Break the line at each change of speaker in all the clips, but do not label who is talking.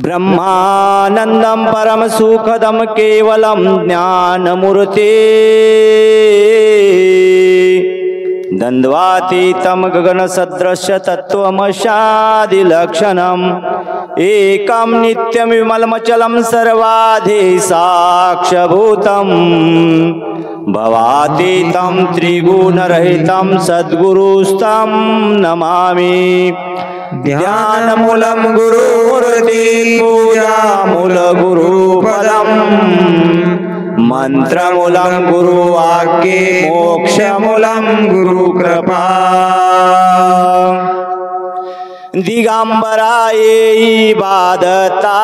ब्रह्मानंदं परम सुखदं केवलं ज्ञानमूर्ते द्वन्द्वातीतं गगनसदृश तत्त्वमशादिलक्षणम् एकं नित्यं विमलमचलं सर्वाधि साक्षभूतं भवातीतं त्रिगुणरहितं सद्गुरुस्तं नमामि। ध्यानमूलं गुरुमूर्ति पूजामूलगुरुपदम् मंत्रमूलं गुरुवाक्ये मोक्षमूलं गुरुकृपा। दिगंबराये इबादता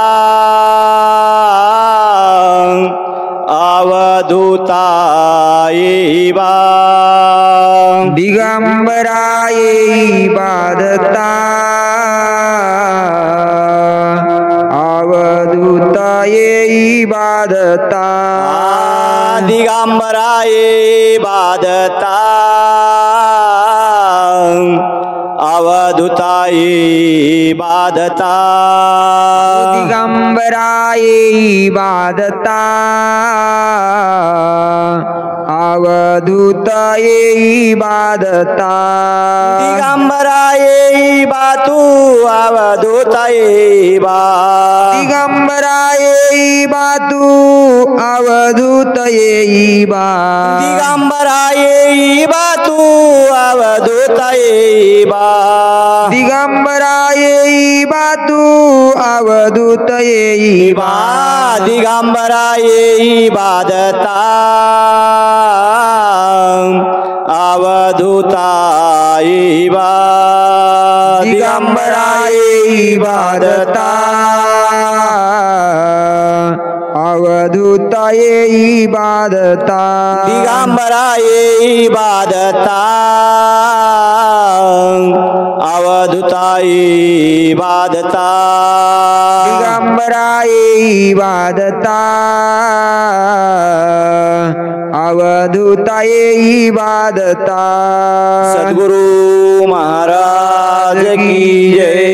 अवधूताये
दिगंबराये इबादता अवधूताये इबादता
दिगंबराये इबादता अवधूताये इबादता
दिगंबराये इबादता अवधूताये इबादता
दिगंबराये इबातु अवधूताये
दिगंबराये इबातु अवधूताये
दिगंबराये इबातु अवधूताये
दिगंबराये इबातु अवधूताये
दिगंबराये इबादता अवधूताये
दिगंबराये इबादता अवधूताये इबादता
दिगंबराये इबादता अवधूताये इबादता
दिगंबराये इबादता अवधूताये इबादता।
सद्गुरु महाराज की जय।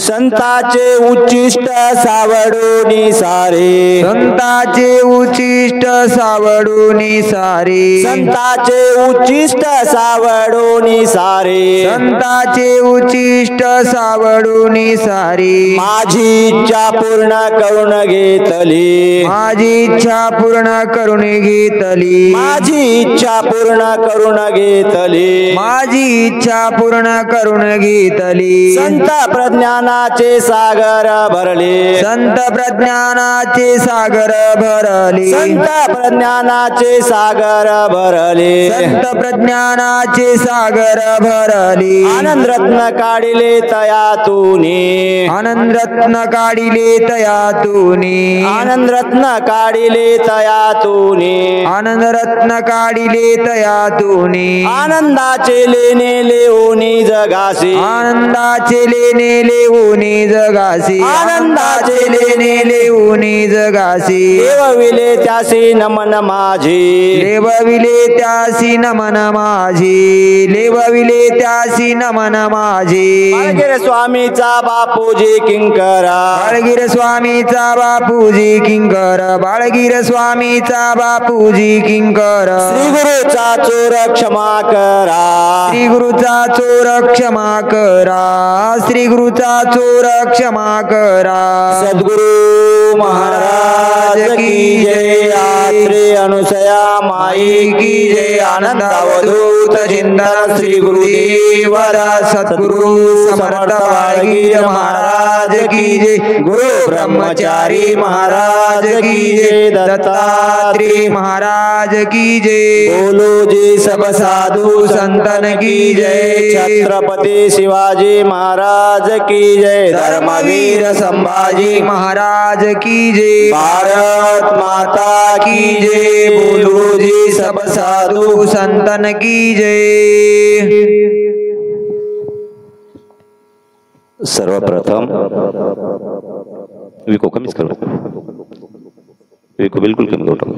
संताचे उच्चिष्ट सावडूनी सारे
संताचे उच्चिष्ट सावडूनी सारे
संताचे उच्चिष्ट सावडूनी सारे
संताचे उच्चिष्ट सावडूनी सारे
माझी इच्छा पूर्ण करून घेतली
माझी इच्छा पूर्ण करून घेतली
माझी इच्छा पूर्ण करून घेतली
माझी इच्छा पूर्ण करून घेतली
संत प्रज्ञानाचे सागर भरले
संत प्रज्ञानाचे सागर भरले
संत प्रज्ञानाचे सागर भरले
संत प्रज्ञानाचे सागर भरले
आनंद रत्न काढिले तयातूनी
आनंद रत्न काढिले तयातूनी
आनंद रत्न काढिले तयातूनी
आनंद रत्न काढिले तयातूनी
आनंदाचे लेणे लेऊनी जगासी
आनंदाचे लेणे लेऊनी जगासी
आनंदाचे लेणे
लेऊनी जगासी
देवविले त्यासी नमन माझी
लेवविले त्यासी नमन माझी लेवविले त्यासी नमन माझी
बाळगिरे स्वामीचा बापूजी किंकरा
बाळगिरे स्वामीचा बापूजी किंकर बाळगिरे स्वामीचा बापूजी किंकर
श्री गुरुचा चोर क्षमा करा
श्री गुरुचा चोर क्षमा करा श्री गुरुचा चोर क्षमा करा।
सद्गुरु महाराज की जय। यात्रे अनुसया माई की जय। आनंद अवधूत चिंतन श्री गुरुदेव सद्गुरु समर्थ बाळगीर महाराज की जय। गुरु ब्रह्मचारी महाराज की जय। दत्तात्रेय
महाराज की जय।
बोलो जी सब साधु संतन की जय। छत्रपति शिवाजी महाराज की जय। धर्मवीर संभाजी
महाराज की जय।
भारत माता की जय। बोलो जी सब साधु
संतन की जय।
सर्वप्रथम विको कमीच करू, विको बिलकुल कमी करू टाकू.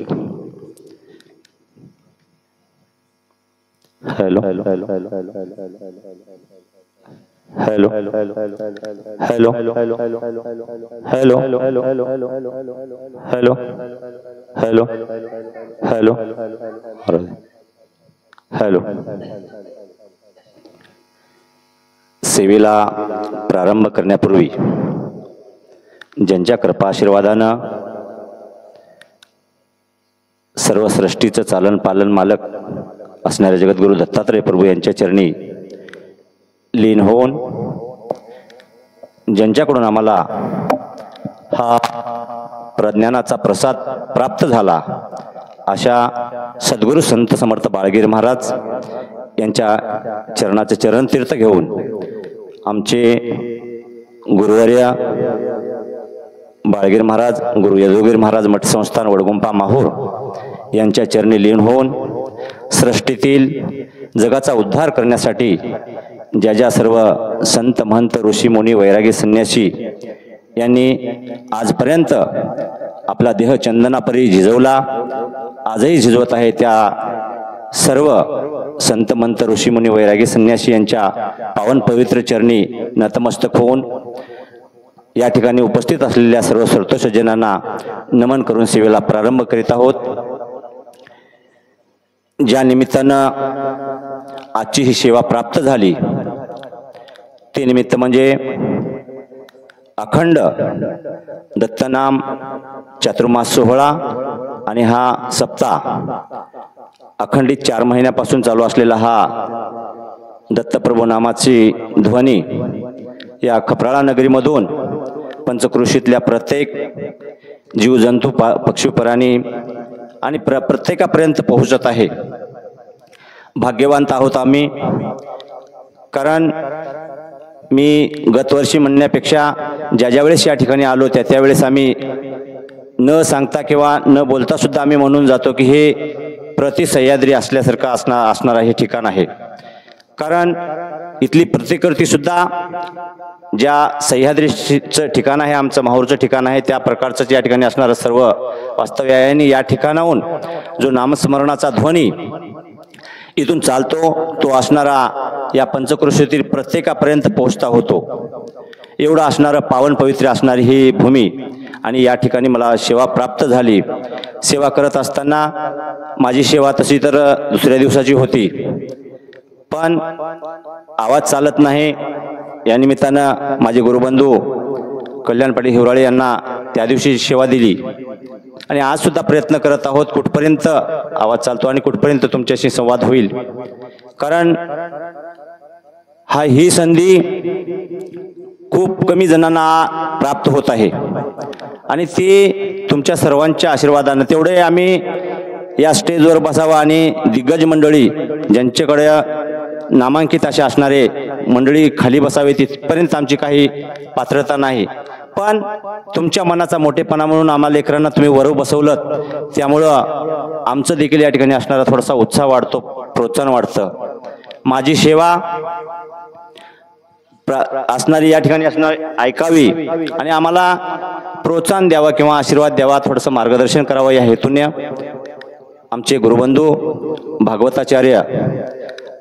Hello hello hello hello hello hello hello hello hello hello hello. सेवेला प्रारंभ करण्यापूर्वी ज्यांच्या कृपा आशीर्वादानं सर्व सृष्टीचं चालन पालन मालक असणारे जगद्गुरु दत्तात्रय प्रभू यांच्या चरणी लीन होऊन ज्यांच्याकडून आम्हाला हा प्रज्ञानाचा प्रसाद प्राप्त झाला अशा सद्गुरू संत समर्थ बाळगीर महाराज यांच्या चरणाचे चरणतीर्थ घेऊन आमचे गुरुवर्य बाळगीर महाराज गुरु यदुगीर महाराज मठ संस्थान वडगुंपा माहूर यांच्या चरणी लीन होऊन सृष्टीतील जगाचा उद्धार करण्यासाठी ज्या ज्या सर्व संत महंत ऋषी मुनी वैरागी संन्यासी यांनी आजपर्यंत आपला देह चंदनापरी झिजवला, आजही झिजवत आहे, त्या सर्व संत महंत ऋषी मुनी वैरागी संन्यासी यांच्या पावन पवित्र चरणी नतमस्तक होऊन या ठिकाणी उपस्थित असलेल्या सर्व सर्तोषजनांना नमन करून सेवेला प्रारंभ करीत आहोत. ज्या निमित्तानं आजची ही सेवा प्राप्त झाली ते निमित्त म्हणजे अखंड दत्तनाम चातुर्मास सोहळा आणि हा सप्ताह अखंडित 4 महिन्यापासून चालू असलेला हा दत्तप्रभू नामाची ध्वनी या खपराळा नगरीमधून पंचक्रोशीतल्या प्रत्येक जीवजंतू पक्षी प्राणी आणि प्रत्येकापर्यंत पोहोचत आहे. भाग्यवान आहोत आम्ही, कारण मी गतवर्षी म्हणण्यापेक्षा ज्या वेळेस या ठिकाणी आलो त्यावेळेस आम्ही न सांगता किंवा न बोलता सुद्धा आम्ही म्हणून जातो की हे प्रति सह्याद्री असल्यासारखं असणारं हे ठिकाण आहे. कारण इथली प्रतिकृती सुद्धा ज्या सह्याद्रीचं ठिकाण आहे, आमचं माहूरचं ठिकाण आहे, त्या प्रकारचंच या ठिकाणी असणारं सर्व वास्तव्य आहे. आणि या ठिकाणाहून जो नामस्मरणाचा ध्वनी इथून चालतो तो असणारा या पंचक्रोशीतील प्रत्येकापर्यंत पोहोचता होतो. एवढं असणारं पावन पवित्र असणारी ही भूमी आणि या ठिकाणी मला सेवा प्राप्त झाली. सेवा करत असताना माझी सेवा तशी तर दुसऱ्या दिवसाची होती, पण आवाज चालत नाही. या निमित्तानं माझे गुरुबंधू कल्याण पाटील हिवराळे यांना त्या दिवशी सेवा दिली आणि आज सुद्धा प्रयत्न करत आहोत कुठपर्यंत आवाज चालतो आणि कुठपर्यंत तुमच्याशी संवाद होईल. कारण ही संधी खूप कमी जणांना प्राप्त होत आहे आणि ती तुमच्या सर्वांच्या आशीर्वादाने. तेवढे आम्ही या स्टेजवर बसावं आणि दिग्गज मंडळी ज्यांच्याकडे नामांकित असे असणारे मंडळी खाली बसावे तिथपर्यंत आमची काही पात्रता नाही. पण तुमच्या मनाचा मोठेपणा म्हणून आम्हाला लेकरांना तुम्ही वर बसवलं, त्यामुळं आमचं देखील या ठिकाणी असणारा थोडासा उत्साह वाढतो, प्रोत्साहन वाढतं. माझी सेवा असणारी या ठिकाणी असणार ऐकावी आणि आम्हाला प्रोत्साहन द्यावा किंवा आशीर्वाद द्यावा, थोडंसं मार्गदर्शन करावं या हेतूने आमचे गुरुबंधू भागवताचार्य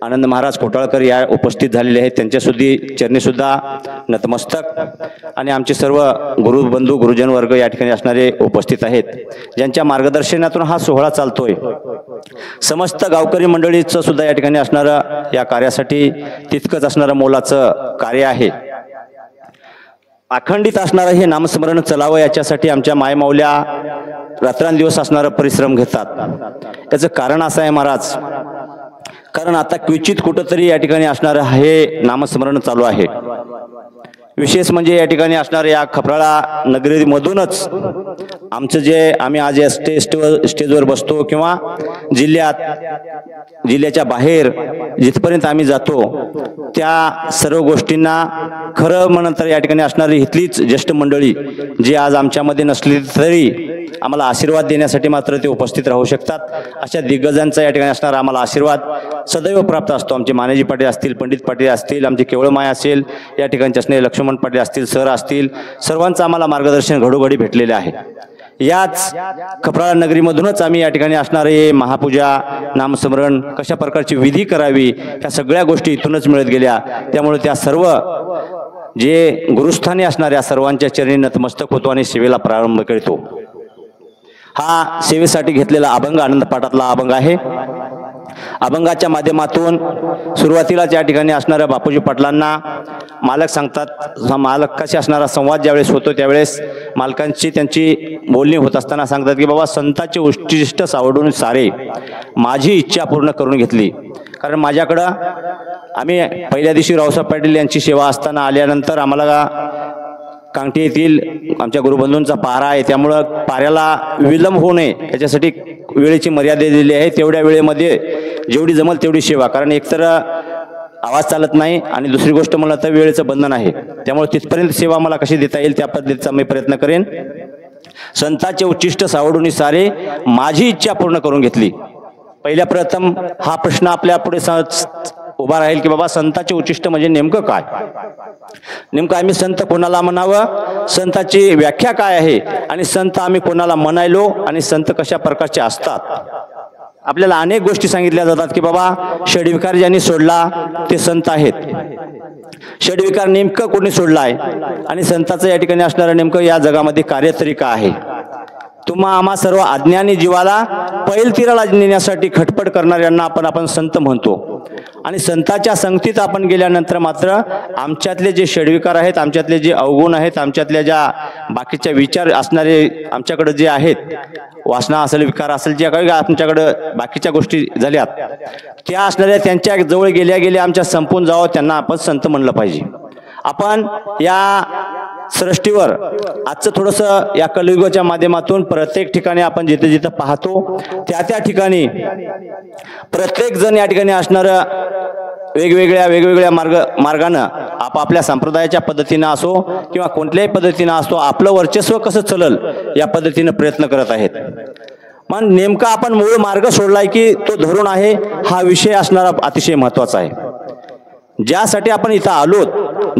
आनंद महाराज कोटाळकर या उपस्थित झालेले आहेत. त्यांच्या चरणी सुद्धा नतमस्तक आणि आमचे सर्व गुरुबंधू गुरुजन वर्ग या ठिकाणी असणारे उपस्थित आहेत, ज्यांच्या मार्गदर्शनातून हा सोहळा चालतोय. समस्त गावकरी मंडळीचं सुद्धा या ठिकाणी असणारं या कार्यासाठी तितकंच असणारं मोलाचं कार्य आहे. अखंडित असणारं हे नामस्मरण चलावं याच्यासाठी आमच्या मायमाऊल्या रात्रंदिवस असणारं परिश्रम घेतात. त्याचं कारण असं आहे महाराज, कारण आता क्वचित कुठंतरी या ठिकाणी असणारं हे नामस्मरण चालू आहे. विशेष म्हणजे या ठिकाणी असणाऱ्या या खपराळा नगरीमधूनच आमचं जे आम्ही आज या स्टेजवर बसतो किंवा जिल्ह्याच्या बाहेर जिथपर्यंत आम्ही जातो त्या सर्व गोष्टींना खरं म्हणत तर या ठिकाणी असणारी इथलीच ज्येष्ठ मंडळी जी आज आमच्यामध्ये नसली तरी आम्हाला आशीर्वाद देण्यासाठी मात्र ते उपस्थित राहू शकतात. अशा दिग्गजांचा या ठिकाणी असणारा आम्हाला आशीर्वाद सदैव प्राप्त असतो. आमचे मानेजी पाटील असतील, पंडित पाटील असतील, आमचे केवळमाय असेल, या ठिकाणचे असणारे लक्ष्मण पाटील असतील, सर असतील, सर्वांचं आम्हाला मार्गदर्शन घडोघडी भेटलेले आहे. याच खपराळा नगरीमधूनच आम्ही या ठिकाणी असणारे महापूजा, नामस्मरण, कशा प्रकारची विधी करावी, ह्या सगळ्या गोष्टी इथूनच मिळत गेल्या. त्यामुळे त्या सर्व जे गुरुस्थानी असणाऱ्या सर्वांच्या चरणी नतमस्तक होतो आणि सेवेला प्रारंभ करतो. हा सेवेसाठी घेतलेला अभंग आनंद पाठातला अभंग आहे. अभंगाच्या माध्यमातून सुरुवातीलाच या ठिकाणी असणाऱ्या बापूजी पाटलांना मालक सांगतात, मालकाशी असणारा संवाद ज्यावेळेस होतो त्यावेळेस मालकांची त्यांची बोलणी होत असताना सांगतात की बाबा, संतांचे उष्टिष्ट सावडून सारे माझी इच्छा पूर्ण करून घेतली. कारण माझ्याकडं आम्ही पहिल्या दिवशी रावसाहेब पाटील यांची सेवा असताना आल्यानंतर आम्हाला कांगठी येथील आमच्या गुरुबंधूंचा पारा आहे, त्यामुळं पाऱ्याला विलंब होऊ नये याच्यासाठी वेळेची मर्यादा दिली आहे. तेवढ्या वेळेमध्ये जेवढी जमल तेवढी सेवा, कारण एकतर आवाज चालत नाही आणि दुसरी गोष्ट म्हणलं तर वेळेचं बंधन आहे. त्यामुळे तिथपर्यंत सेवा मला कशी देता येईल त्या पद्धतीचा मी प्रयत्न करेन. संतांचे उच्चिष्ट सावडून सारे माझी इच्छा पूर्ण करून घेतली. पहिल्या प्रथम हा प्रश्न आपल्या पुढे उभा राहील की बाबा, संतांचे उच्चिष्ट म्हणजे नेमकं काय? नेमकं आम्ही संत कोणाला म्हणावं, संतांची व्याख्या काय आहे आणि संत आम्ही कोणाला म्हणायलो आणि संत कशा प्रकारचे असतात. आपल्याला अनेक गोष्टी सांगितल्या जातात की बाबा, षडविकार ज्यांनी सोडला ते संत आहेत. षडविकार नेमकं कोणी सोडला आहे आणि संतांचं या ठिकाणी असणारं नेमकं या जगामध्ये कार्य तरी काय आहे? तुम्हा आम्हा सर्व अज्ञानी जीवाला पैल तीराला नेण्यासाठी खटपट करणाऱ्यांना आपण संत म्हणतो. आणि संतांच्या संगतीत आपण गेल्यानंतर मात्र आमच्यातले जे षडविकार आहेत, आमच्यातले जे अवगुण आहेत, आमच्यातल्या ज्या बाकीच्या विचार असणारे आमच्याकडे जे आहेत, वासना असेल, विकार असेल, ज्या काही आमच्याकडं बाकीच्या गोष्टी झाल्यात त्या असणाऱ्या त्यांच्या जवळ गेल्या गेल्या आमच्या संपून जावं, त्यांना आपण संत म्हणलं पाहिजे. आपण या सृष्टीवर आजचं थोडंसं या कलियुगाच्या माध्यमातून प्रत्येक ठिकाणी आपण जिथे जिथे पाहतो त्या ठिकाणी प्रत्येक जण या ठिकाणी असणारं वेगवेगळ्या मार्गानं आपापल्या संप्रदायाच्या पद्धतीनं असो किंवा कोणत्याही पद्धतीनं असो आपलं वर्चस्व कसं चलल या पद्धतीनं प्रयत्न करत आहेत. पण नेमका आपण मूळ मार्ग सोडलाय की तो धरून आहे, हा विषय असणारा अतिशय महत्वाचा आहे. ज्यासाठी आपण इथं आलोत,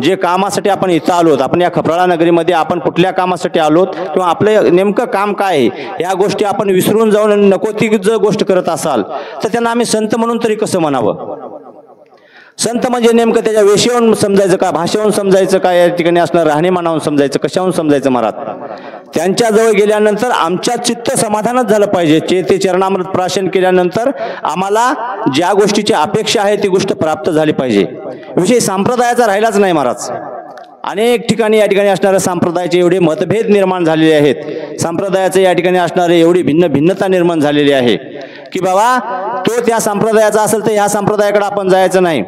जे कामासाठी आपण इथं आलोत, आपण या खपराळा नगरीमध्ये आपण कुठल्या कामासाठी आलोत किंवा आपलं नेमकं काम काय आहे या गोष्टी आपण विसरून जाऊन नको ती जर गोष्ट करत असाल तर त्यांना आम्ही संत म्हणून तरी कसं म्हणावं? संत म्हणजे नेमकं त्याच्या वेशावरून समजायचं का, भाषेवरून समजायचं का, या ठिकाणी असणार राहणीमानावरून समजायचं, कशावरून समजायचं महाराज? त्यांच्याजवळ गेल्यानंतर आमच्या चित्त समाधानच झालं पाहिजे. ते चरणामृत प्राशन केल्यानंतर आम्हाला ज्या गोष्टीची अपेक्षा आहे ती गोष्ट प्राप्त झाली पाहिजे. विषय संप्रदायाचा राहिलाच नाही महाराज. अनेक ठिकाणी या ठिकाणी असणाऱ्या संप्रदायाचे एवढे मतभेद निर्माण झालेले आहेत, संप्रदायाचे या ठिकाणी असणारे एवढी भिन्नता निर्माण झालेली आहे की बाबा, तो त्या संप्रदायाचा असेल तर ह्या संप्रदायाकडे आपण जायचं नाही.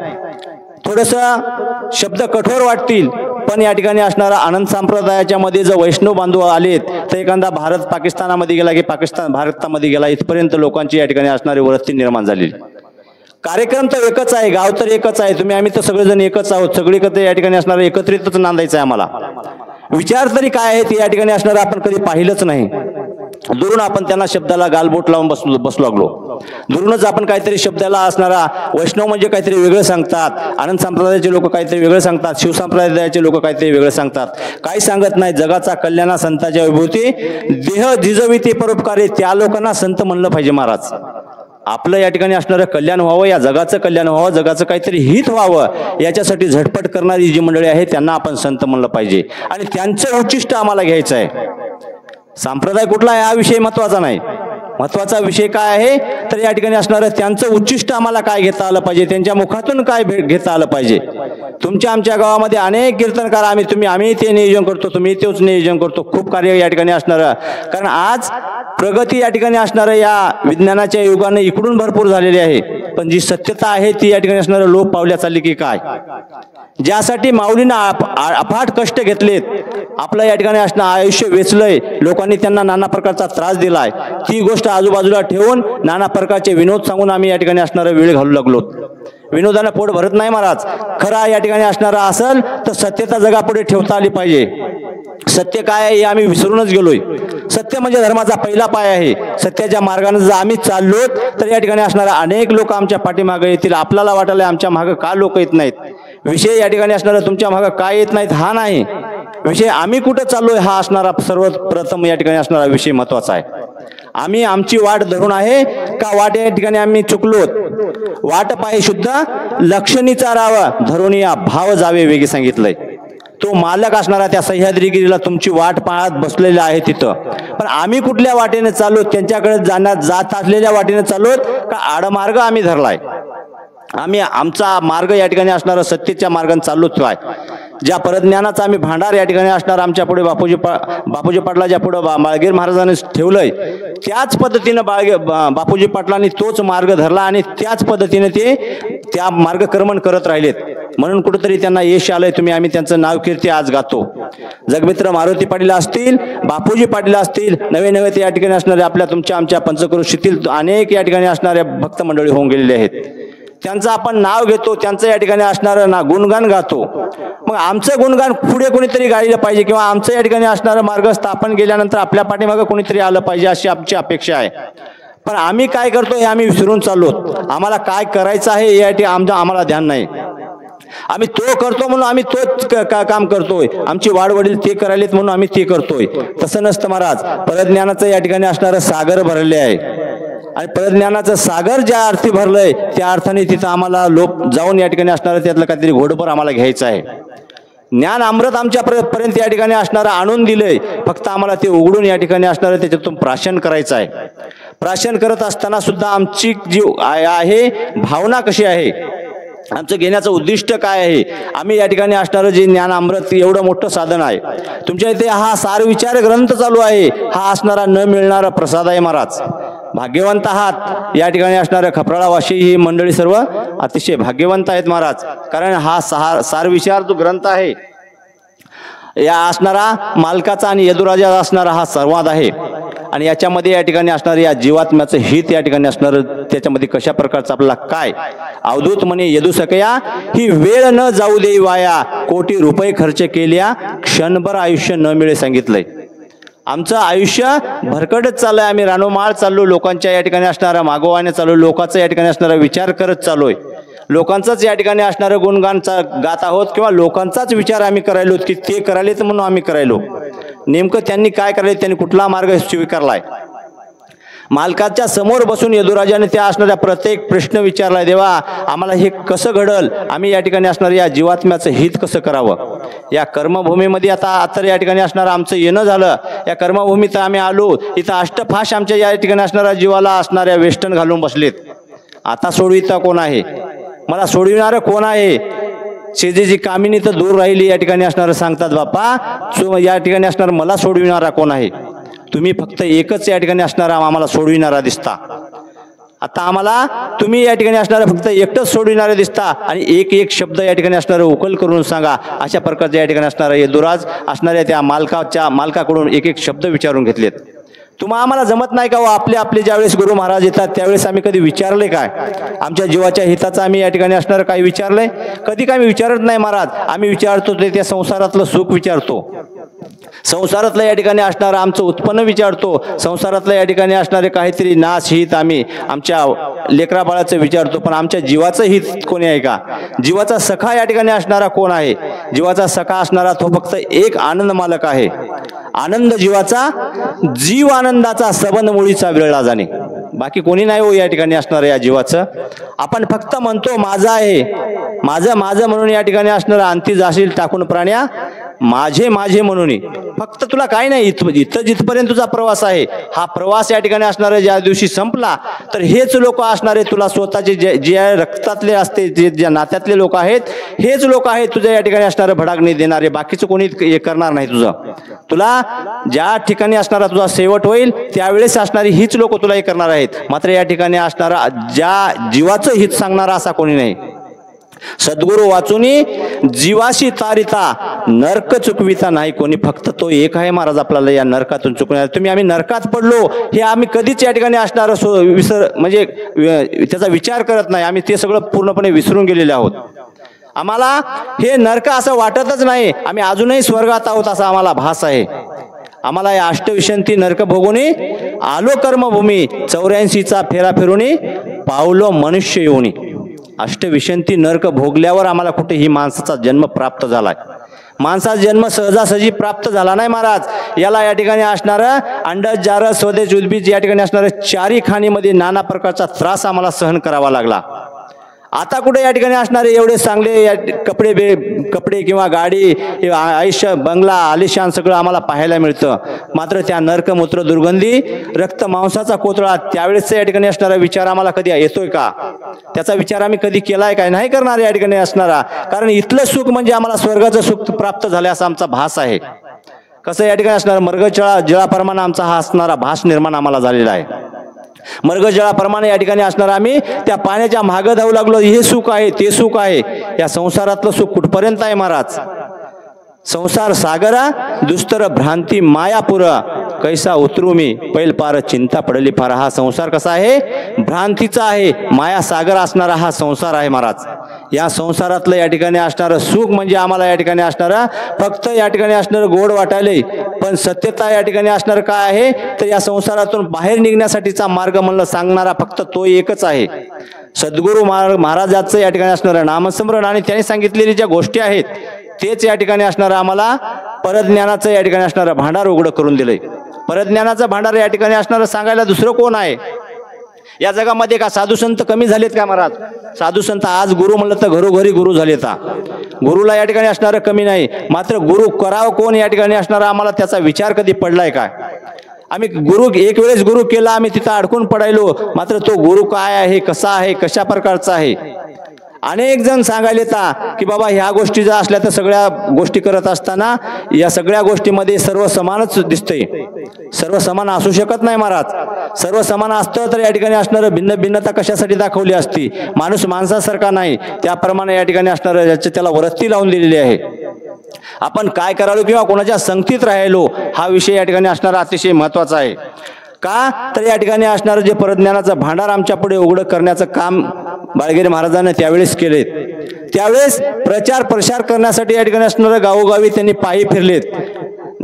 थोडंसं शब्द कठोर वाटतील पण या ठिकाणी असणारा अनंत संप्रदायाच्या मध्ये जर वैष्णव बांधव आलेत तर एखादा भारत पाकिस्तानामध्ये गेला की पाकिस्तान भारतामध्ये गेला, इथपर्यंत लोकांची या ठिकाणी असणारी वृत्ती निर्माण झालेली. कार्यक्रम तर एकच आहे, गाव तर एकच आहे, तुम्ही आम्ही तर सगळेजण एकच आहोत, सगळीकडे या ठिकाणी असणारं एकत्रितच नांदायचं आहे आम्हाला. विचार तरी काय आहे ते या ठिकाणी असणारं आपण कधी पाहिलंच नाही. दुरून आपण त्यांना शब्दाला गालबोट लावून बसू लागलो. दुरूनच आपण काहीतरी शब्दाला असणारा वैष्णव म्हणजे काहीतरी वेगळं सांगतात, अनंत संप्रदायाचे लोक काहीतरी वेगळं सांगतात, शिवसंप्रदायाचे लोक काहीतरी वेगळं सांगतात. काही सांगत नाही. जगाचा कल्याणा संतांच्या विभूती, देह जिजविते परोपकारी, त्या लोकांना संत म्हणलं पाहिजे महाराज. आपलं या ठिकाणी असणारं कल्याण व्हावं, या जगाचं कल्याण व्हावं, जगाचं काहीतरी हित व्हावं याच्यासाठी झटपट करणारी जी मंडळी आहे त्यांना आपण संत म्हणलं पाहिजे आणि त्यांचं उच्चिष्ट आम्हाला घ्यायचं आहे. संप्रदाय कुठला आहे हा विषय महत्वाचा नाही. महत्वाचा विषय काय आहे तर या ठिकाणी असणारं त्यांचं उच्चिष्ट आम्हाला काय घेता आलं पाहिजे, त्यांच्या मुखातून काय घेता आलं पाहिजे. तुमच्या आमच्या गावामध्ये अनेक कीर्तनकार आम्ही ते नियोजन करतो, तुम्ही तेच नियोजन करतो. खूप कार्य या ठिकाणी असणारं, कारण आज प्रगती या ठिकाणी असणारं या विज्ञानाच्या युगाने इकडून भरपूर झालेली आहे, पण जी सत्यता आहे ती या ठिकाणी असणारं लोप पावल्या चालली की काय. ज्यासाठी माऊलींना अफाट कष्ट घेतलेत, आपलं या ठिकाणी असणं आयुष्य वेचलंय, लोकांनी त्यांना नाना प्रकारचा त्रास दिलाय, ती गोष्ट आजूबाजूला ठेवून नाना प्रकारचे विनोद सांगून आम्ही या ठिकाणी असणारा वेळ घालू लागलो. विनोदानं पोट भरत नाही महाराज. खरा या ठिकाणी असणारा असेल तर सत्यता जगापुढे ठेवता आली पाहिजे. सत्य काय आहे हे आम्ही विसरूनच गेलोय. सत्य म्हणजे धर्माचा पहिला पाय आहे. सत्याच्या मार्गाने जर आम्ही चाललो तर या ठिकाणी असणारे अनेक लोक आमच्या पाठीमागे येतील. आपल्याला वाटलं आमच्या मागे का लोक येत नाहीत, विषय या ठिकाणी असणारा तुमच्या मागे का येत नाहीत हा नाही विषय, आम्ही कुठं चाललोय हा असणारा सर्वप्रथम या ठिकाणी असणारा विषय महत्वाचा आहे. आम्ही आमची वाट धरून आहे का वाट या ठिकाणी आम्ही चुकलोत. वाट पाय शुद्ध लक्षणी चारावा धरून या भाव जावे वेगळे सांगितलंय. तो मालक असणारा त्या सह्याद्रीगिरीला तुमची वाट पाहत बसलेला आहे तिथं. पण आम्ही कुठल्या वाटेने चाललोत, त्यांच्याकडे जात असलेल्या वाटेने चाललोत का आडमार्ग आम्ही धरलाय. आम्ही आमचा मार्ग या ठिकाणी असणारा सत्तेच्या मार्गाने चाललोच आहे. ज्या परज्ञानाचा आम्ही भांडार या ठिकाणी असणार आमच्या पुढे बापूजी पाटलाच्या पुढे माळगीर महाराजांनी ठेवलंय, त्याच पद्धतीने बापूजी पाटलांनी तोच मार्ग धरला आणि त्याच पद्धतीने ते त्या मार्गक्रमण करत राहिलेत. म्हणून कुठेतरी त्यांना यश आलंय. आम्ही त्यांचं नाव कीर्ती आज गातो. जगमित्र मारुती पाटील असतील, बापूजी पाटील असतील, नवे नवे ते या ठिकाणी असणारे आपल्या तुमच्या आमच्या पंचक्रोशीतील अनेक या ठिकाणी असणाऱ्या भक्त मंडळी होऊन गेलेले आहेत. त्यांचं आपण नाव घेतो, त्यांचं या ठिकाणी असणारं गुणगान गातो. मग आमचं गुणगान पुढे कोणीतरी गायलं पाहिजे किंवा आमचं या ठिकाणी असणारं मार्ग स्थापन केल्यानंतर आपल्या पाठीमागं कोणीतरी आलं पाहिजे अशी आमची अपेक्षा आहे. पण आम्ही काय करतो हे आम्ही विसरून चाललो. आम्हाला काय करायचं आहे यासाठी आम्हाला ध्यान नाही. आम्ही तो करतो म्हणून आम्ही तोच काम करतोय. आमची वाडवडील ते करायलेत म्हणून आम्ही ते करतोय. तसं नसतं महाराज. परज्ञानाचं या ठिकाणी असणारं सागर भरले आहे आणि परज्ञानाचं सागर ज्या अर्थी भरलंय त्या अर्थाने तिथं आम्हाला लोक जाऊन या ठिकाणी असणारं त्यातलं काहीतरी घोडभर आम्हाला घ्यायचं आहे. ज्ञान अमृत आमच्या पर्यंत या ठिकाणी असणारं आणून दिलंय. फक्त आम्हाला ते उघडून या ठिकाणी असणारं त्याच्यातून प्राशन करायचं आहे. प्राशन करत असताना सुद्धा आमची जी आहे भावना कशी आहे, आमचं घेण्याचं उद्दिष्ट काय आहे. आम्ही या ठिकाणी असणारं जे ज्ञान अमृत एवढं मोठं साधन आहे. तुमच्या इथे हा सार विचार ग्रंथ चालू आहे. हा असणारा न मिळणारा प्रसाद आहे महाराज. भाग्यवंत आहात. या ठिकाणी असणाऱ्या खपराळावाशी ही मंडळी सर्व अतिशय भाग्यवंत आहेत महाराज. कारण हा सार विचार जो ग्रंथ आहे या असणारा मालकाचा आणि यदुराजा असणारा हा संवाद आहे. आणि याच्यामध्ये या ठिकाणी असणारं या जीवात्म्याचं हित या ठिकाणी असणारं त्याच्यामध्ये कशा प्रकारचं आपल्याला काय अवधूत म्हणे यदू सकया ही वेळ न जाऊ दे वाया, कोटी रुपये खर्च केल्या क्षणभर आयुष्य न मिळे सांगितलंय. आमचं आयुष्य भरकटच चाललंय. आम्ही रानोमाळ चाललो, लोकांच्या या ठिकाणी असणारा मागोवाने चाललो, लोकांचा या ठिकाणी असणारा विचार करत चाललोय. लोकांचाच या ठिकाणी असणारं गुणगान गात आहोत किंवा लोकांचाच विचार आम्ही करायलो की ते करायलेत म्हणून आम्ही करायलो. नेमकं त्यांनी काय करायला, त्यांनी कुठला मार्ग स्वीकारलाय. मालकाच्या समोर बसून यदुराजाने त्या असणाऱ्या प्रत्येक प्रश्न विचारलाय, देवा आम्हाला हे कसं घडल, आम्ही या ठिकाणी असणारं या जीवात्म्याचं हित कसं करावं. या कर्मभूमीमध्ये आता या ठिकाणी असणारं आमचं येणं झालं. या कर्मभूमीत आम्ही आलो, इथं अष्टफाश आमच्या या ठिकाणी असणाऱ्या जीवाला असणाऱ्या वेष्टन घालून बसलेत. आता सोडविता कोण आहे, मला सोडविणारं कोण आहे. शेजेची कामिनी तर दूर राहिली या ठिकाणी असणारं सांगतात बापा. या ठिकाणी असणार मला सोडविणारा कोण आहे. तुम्ही फक्त एकच या ठिकाणी असणारा आम्हाला सोडविणारा दिसता. आता आम्हाला तुम्ही या ठिकाणी असणारा फक्त एकटंच सोडविणारे दिसता आणि एक एक शब्द या ठिकाणी असणारं उकल करून सांगा. अशा प्रकारच्या या ठिकाणी असणारा यदुराज असणाऱ्या त्या मालकाकडून एक एक शब्द विचारून घेतलेत. तुम्हाला आम्हाला जमत नाही का. आपले ज्यावेळेस गुरु महाराज येतात त्यावेळेस आम्ही कधी विचारले काय, आमच्या जीवाच्या हिताचं आम्ही या ठिकाणी असणारं काही विचारलंय. कधी काय विचारत नाही महाराज. आम्ही विचारतो ते त्या संसारातलं सुख विचारतो, संसारातलं या ठिकाणी असणारं आमचं उत्पन्न विचारतो, संसारातलं या ठिकाणी असणारे काहीतरी नाश हित आम्ही आमच्या लेकरा बाळाचं विचारतो. पण आमच्या जीवाचं हित कोणी आहे का. जीवाचा सखा या ठिकाणी असणारा कोण आहे. जीवाचा सखा असणारा तो फक्त एक आनंद मालक आहे. आनंद जीवाचा, जीव आनंदाचा, सबंध मुळीचा वेळला जाणे. बाकी कोणी नाही हो या ठिकाणी असणारं या जीवाचं. आपण फक्त म्हणतो माझं आहे, माझं माझं म्हणून या ठिकाणी असणारं अंती जाशील टाकून प्राण्या माझे माझे म्हणून. फक्त तुला काय नाही, इथं जिथपर्यंत तुझा प्रवास आहे हा प्रवास या ठिकाणी असणारे ज्या दिवशी संपला तर हेच लोक असणारे तुला स्वतःचे जे रक्तातले असते, जे ज्या नात्यातले लोक आहेत हेच लोक आहेत तुझ्या या ठिकाणी असणारे भडागणी देणारे. बाकीचं कोणी हे करणार नाही. तुला ज्या ठिकाणी असणारा तुझा शेवट होईल त्यावेळेस असणारी हीच लोक तुला हे करणार आहेत. मात्र या ठिकाणी असणारा ज्या जीवाचं हित सांगणारा असा कोणी नाही. सद्गुरु वाचुनी जीवाशी तारिता नरक चुकविता नाही कोणी. फक्त तो एक आहे महाराज आपल्याला या नरकातून चुकणार. आम्ही नरकात पडलो हे आम्ही कधीच या ठिकाणी असणार म्हणजे त्याचा विचार करत नाही. आम्ही ते सगळं पूर्णपणे विसरून गेलेले आहोत. आम्हाला हे नरक असं वाटतच नाही, आम्ही अजूनही स्वर्गात आहोत असा आम्हाला भास आहे. आम्हाला या अष्टविशंती नरक भोगुनी आलो कर्मभूमी, 84चा फेरा फिरुनी पावलो मनुष्य येऊनी. अष्टविशंती नरक भोगल्यावर आम्हाला कुठे ही माणसाचा जन्म प्राप्त झालाय. माणसाचा जन्म सहजासहजी प्राप्त झाला नाही महाराज. याला या ठिकाणी असणारं अंडज, जारस, स्वदेश, उद्भिज या ठिकाणी असणारं चारी खाणीमध्ये नाना प्रकारचा त्रास आम्हाला सहन करावा लागला. आता कुठे या ठिकाणी असणारे एवढे चांगले कपडे किंवा गाडी, आयुष्य, बंगला, आलिशान सगळं आम्हाला पाहायला मिळतं. मात्र त्या नरक, मूत्र, दुर्गंधी, रक्त, मांसाचा कोतळा त्यावेळेसचा या ठिकाणी असणारा विचार आम्हाला कधी येतोय का? त्याचा विचार आम्ही कधी केलाय काय? नाही करणार या ठिकाणी असणारा. कारण इथलं सुख म्हणजे आम्हाला स्वर्गाचं सुख प्राप्त झाले असा आमचा भास आहे. कसं या ठिकाणी असणार मर्गजळा जळाप्रमाणे आमचा हा असणारा भास निर्माण आम्हाला झालेला आहे. मर्गजळाप्रमाणे या ठिकाणी असणार आम्ही त्या पाण्याच्या मागं धावू लागलो. हे सुख आहे, ते सुख आहे. या संसारातलं सुख कुठपर्यंत आहे महाराज? संसार सागरा दुस्तर भ्रांती मायापुर, कैसा उतरू मी पैल पार चिंता पडली फार. हा संसार कसा आहे? भ्रांतीचा आहे, माया सागर असणारा हा संसार आहे महाराज. या संसारातलं या ठिकाणी असणारं सुख म्हणजे आम्हाला या ठिकाणी असणारा फक्त या ठिकाणी असणारं गोड वाटायलंय. पण सत्यता या ठिकाणी असणार काय आहे? तर या संसारातून बाहेर निघण्यासाठीचा मार्ग म्हणलं सांगणारा फक्त तो एकच आहे. सद्गुरू महाराजांचं या ठिकाणी असणारं नामस्मरण आणि त्यांनी सांगितलेली ज्या गोष्टी आहेत तेच या ठिकाणी असणारं आम्हाला परज्ञानाचं या ठिकाणी असणारं भांडार उघडं करून दिलंय. परज्ञानाचं भांडार या ठिकाणी असणारं सांगायला दुसरं कोण आहे? या जगामध्ये का साधू संत कमी झालेत का महाराज? साधू संत आज गुरु म्हणलं तर घरोघरी गुरु झालेत. गुरुला या ठिकाणी असणारं कमी नाही. मात्र गुरु करावं कोण या ठिकाणी असणारा आम्हाला त्याचा विचार कधी पडलाय काय? आम्ही गुरु एक वेळेस गुरु केला, आम्ही तिथं अडकून पडायलो. मात्र तो गुरु काय आहे, कसा आहे, कशा प्रकारचा आहे? अनेक जण सांगायला येतात की बाबा ह्या गोष्टी जर असल्या तर सगळ्या गोष्टी करत असताना या सगळ्या गोष्टीमध्ये सर्व समानच दिसतंय. सर्व समान असू शकत नाही महाराज. सर्व समान असतं तर या ठिकाणी असणारं भिन्न भिन्नता कशासाठी दाखवली असती? माणूस माणसासारखा नाही, त्याप्रमाणे या ठिकाणी असणारं त्याला वरती लावून दिलेली आहे. आपण काय करालो किंवा कोणाच्या संगतीत राहिलो हा विषय या ठिकाणी असणारा अतिशय महत्वाचा आहे. का तर या ठिकाणी असणारं जे परज्ञानाचं भांडार आमच्या पुढे उघडं करण्याचं काम बाळगिरे महाराजांनी त्यावेळेस केलेत. त्यावेळेस प्रचार प्रसार करण्यासाठी या ठिकाणी असणारं गावोगावी त्यांनी पायी फिरलेत.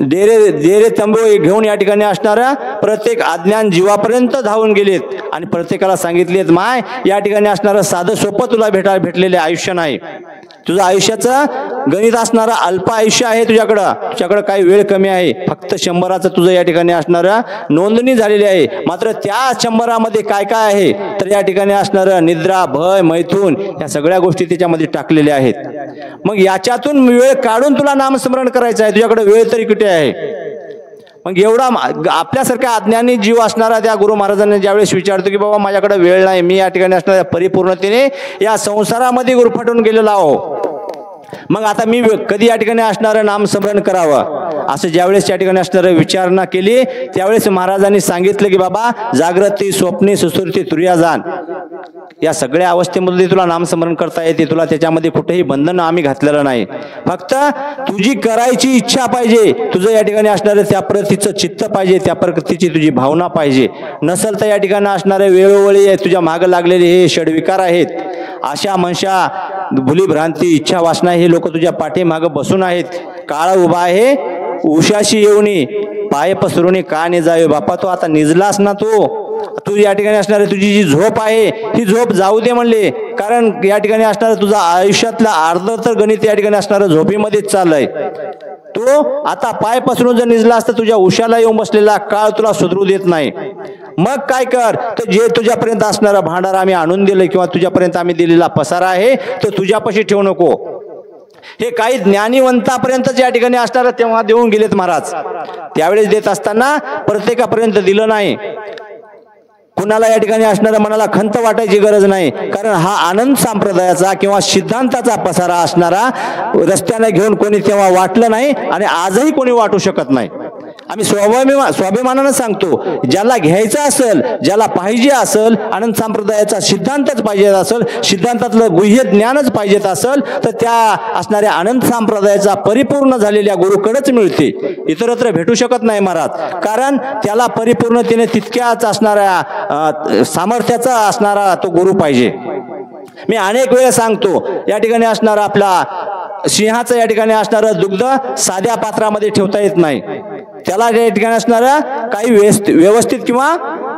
डेरे तंबू घेऊन या ठिकाणी असणाऱ्या प्रत्येक अज्ञान जीवापर्यंत धावून गेलेत आणि प्रत्येकाला सांगितलेत माय या ठिकाणी असणारं साधं सोपं तुला भेटलेले आयुष्य नाही. तुझं आयुष्याचं गणित असणारं अल्प आयुष्य आहे. तुझ्याकडं काही वेळ कमी आहे. फक्त 100चं तुझं या ठिकाणी असणारं नोंदणी झालेली आहे. मात्र त्या 100मध्ये काय काय आहे तर या ठिकाणी असणारं निद्रा, भय, मैथून या सगळ्या गोष्टी त्याच्यामध्ये टाकलेल्या आहेत. मग याच्यातून वेळ काढून तुला नामस्मरण करायचं आहे. तुझ्याकडे वेळ तरी कुठे आहे? मग एवढा आपल्यासारख्या अज्ञानी जीव असणारा त्या गुरु महाराजांनी ज्यावेळेस विचारतो की बाबा माझ्याकडे वेळ नाही, मी या ठिकाणी असणाऱ्या परिपूर्णतेने या संसारामध्ये गुरफटून गेलेला आहो, मग आता मी कधी या ठिकाणी असणारं नामस्मरण करावं असं ज्यावेळेस या ठिकाणी असणारं विचारणा केली त्यावेळेस महाराजांनी सांगितलं की बाबा जागृती, स्वप्ने, सुसुप्ती, तुर्याजान या सगळ्या अवस्थेमध्ये तुला नामस्मरण करता येते. तुला त्याच्यामध्ये कुठेही बंधन आम्ही घातलेलं नाही. फक्त तुझी करायची इच्छा पाहिजे. तुझं या ठिकाणी असणारं त्या प्रतीचं चित्त पाहिजे, त्या प्रतीची तुझी भावना पाहिजे. नसल तर या ठिकाणी असणारे वेळोवेळी तुझ्या मागं लागलेले हे षडविकार आहेत. आशा, मनशा, भुली, भ्रांती, इच्छा, वासना हे लोक तुझ्या पाठीमागं बसून आहेत. काळ उभा आहे उशाशी येऊनी, पाय पसरुनी का ने जावे. बापा तो आता निजलास ना, तू या ठिकाणी असणारी तुझी जी झोप आहे ही झोप जाऊ दे म्हणले. कारण या ठिकाणी असणारं तुझा आयुष्यातला अर्ध तर गणित या ठिकाणी असणारं झोपीमध्येच चाललंय. तो आता पाय पसरून जर निजला असता तुझ्या उशाला येऊन बसलेला काळ तुला सुधरू देत नाही. मग काय कर, तर जे तुझ्यापर्यंत असणारा भांडार आम्ही आणून दिलंय किंवा तुझ्यापर्यंत आम्ही दिलेला पसारा आहे तो तुझ्यापाशी ठेवू नको. हे काही ज्ञानीवंतापर्यंत या ठिकाणी असणारं तेव्हा देऊन गेलेत महाराज. त्यावेळेस देत असताना प्रत्येकापर्यंत दिलं नाही. कुणाला या ठिकाणी असणाऱ्या मनाला खंत वाटायची गरज नाही. कारण हा आनंद संप्रदायाचा किंवा सिद्धांताचा पसारा असणारा रस्त्याने घेऊन कोणी तेव्हा वाटलं नाही आणि आजही कोणी वाटू शकत नाही. आम्ही स्वाभिमानानं सांगतो, ज्याला घ्यायचं असेल, ज्याला पाहिजे असेल, आनंद संप्रदायाचा सिद्धांतच पाहिजे असेल, सिद्धांतातलं गुह्य ज्ञानच पाहिजेत असेल तर त्या असणाऱ्या आनंद संप्रदायाचा परिपूर्ण झालेल्या गुरुकडेच मिळते. इतरत्र भेटू शकत नाही महाराज. कारण त्याला परिपूर्णतेने तितक्याच असणाऱ्या सामर्थ्याचा असणारा तो गुरु पाहिजे. मी अनेक वेळा सांगतो, या ठिकाणी असणारा आपला सिंहाचं या ठिकाणी असणारं दुग्ध साध्या पात्रामध्ये ठेवता येत नाही, त्याला या ठिकाणी असणारं काही व्यवस्थित किंवा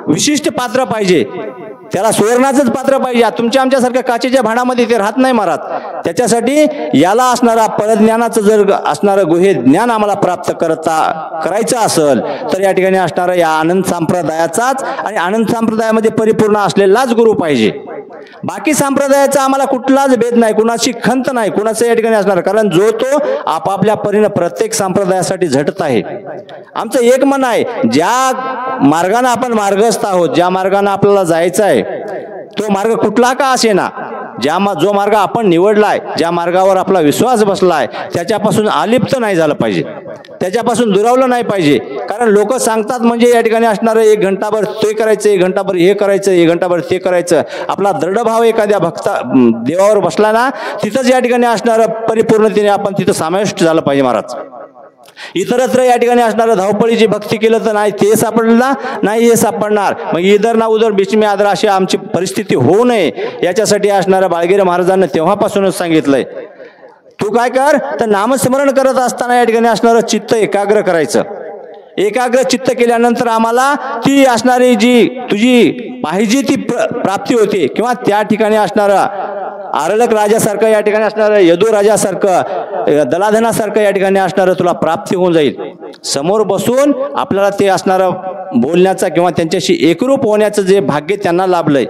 विशिष्ट पात्र पाहिजे, त्याला सुवर्णाचंच पात्र पाहिजे. तुमच्या आमच्यासारख्या काचेच्या भांडामध्ये ते राहत नाही महाराज. त्याच्यासाठी याला असणारा परज्ञानाचं जर असणारं गुहे ज्ञान आम्हाला प्राप्त करायचं असेल तर या ठिकाणी असणारा या आनंद संप्रदायाचाच आणि आनंद संप्रदायामध्ये परिपूर्ण असलेलाच गुरु पाहिजे. बाकी संप्रदायाचा आम्हाला कुठलाच भेद नाही, कुणाची खंत नाही, कुणाचं या ठिकाणी असणार, कारण जो तो आपापल्या परीने प्रत्येक संप्रदायासाठी झटत आहे. आमचं एक मन आहे, ज्या मार्गाने आपण मार्गस्थ आहोत, ज्या मार्गाने आपल्याला जायचं आहे तो मार्ग कुठला का असेना, जो मार्ग आपण निवडलाय, ज्या मार्गावर आपला विश्वास बसलाय त्याच्यापासून अलिप्त नाही झालं पाहिजे, त्याच्यापासून दुरावलं नाही पाहिजे. कारण लोक सांगतात म्हणजे या ठिकाणी असणारं 1 घंटाभर ते करायचं, 1 घंटाभर हे करायचं, 1 घंटाभर ते करायचं. आपला दृढभाव एखाद्या देवावर बसला ना, तिथंच या ठिकाणी असणारं परिपूर्णतेने आपण तिथं समाविष्ट झालं पाहिजे महाराज. इतरत्र या ठिकाणी असणारं धावपळीची भक्ती केलं तर नाही ते सापडलं, नाही हे सापडणार. मग इधर ना उधर बीच में आदर अशी आमची परिस्थिती होऊ नये याच्यासाठी असणाऱ्या बाळगिरे महाराजांना तेव्हापासूनच सांगितलंय, तू काय कर तर नामस्मरण करत असताना या ठिकाणी असणारं चित्त एकाग्र करायचं. एकाग्र चित्त केल्यानंतर आम्हाला ती असणारी जी तुझी पाहिजे ती प्राप्ती होते, किंवा त्या ठिकाणी असणारा आरलक राजासारखं या ठिकाणी असणारं, यदू राजासारखं, दलाधनासारखं या ठिकाणी असणारं तुला प्राप्ती होऊन जाईल. समोर बसून आपल्याला ते असणारं बोलण्याचा किंवा त्यांच्याशी एकरूप होण्याचं जे भाग्य त्यांना लाभलंय,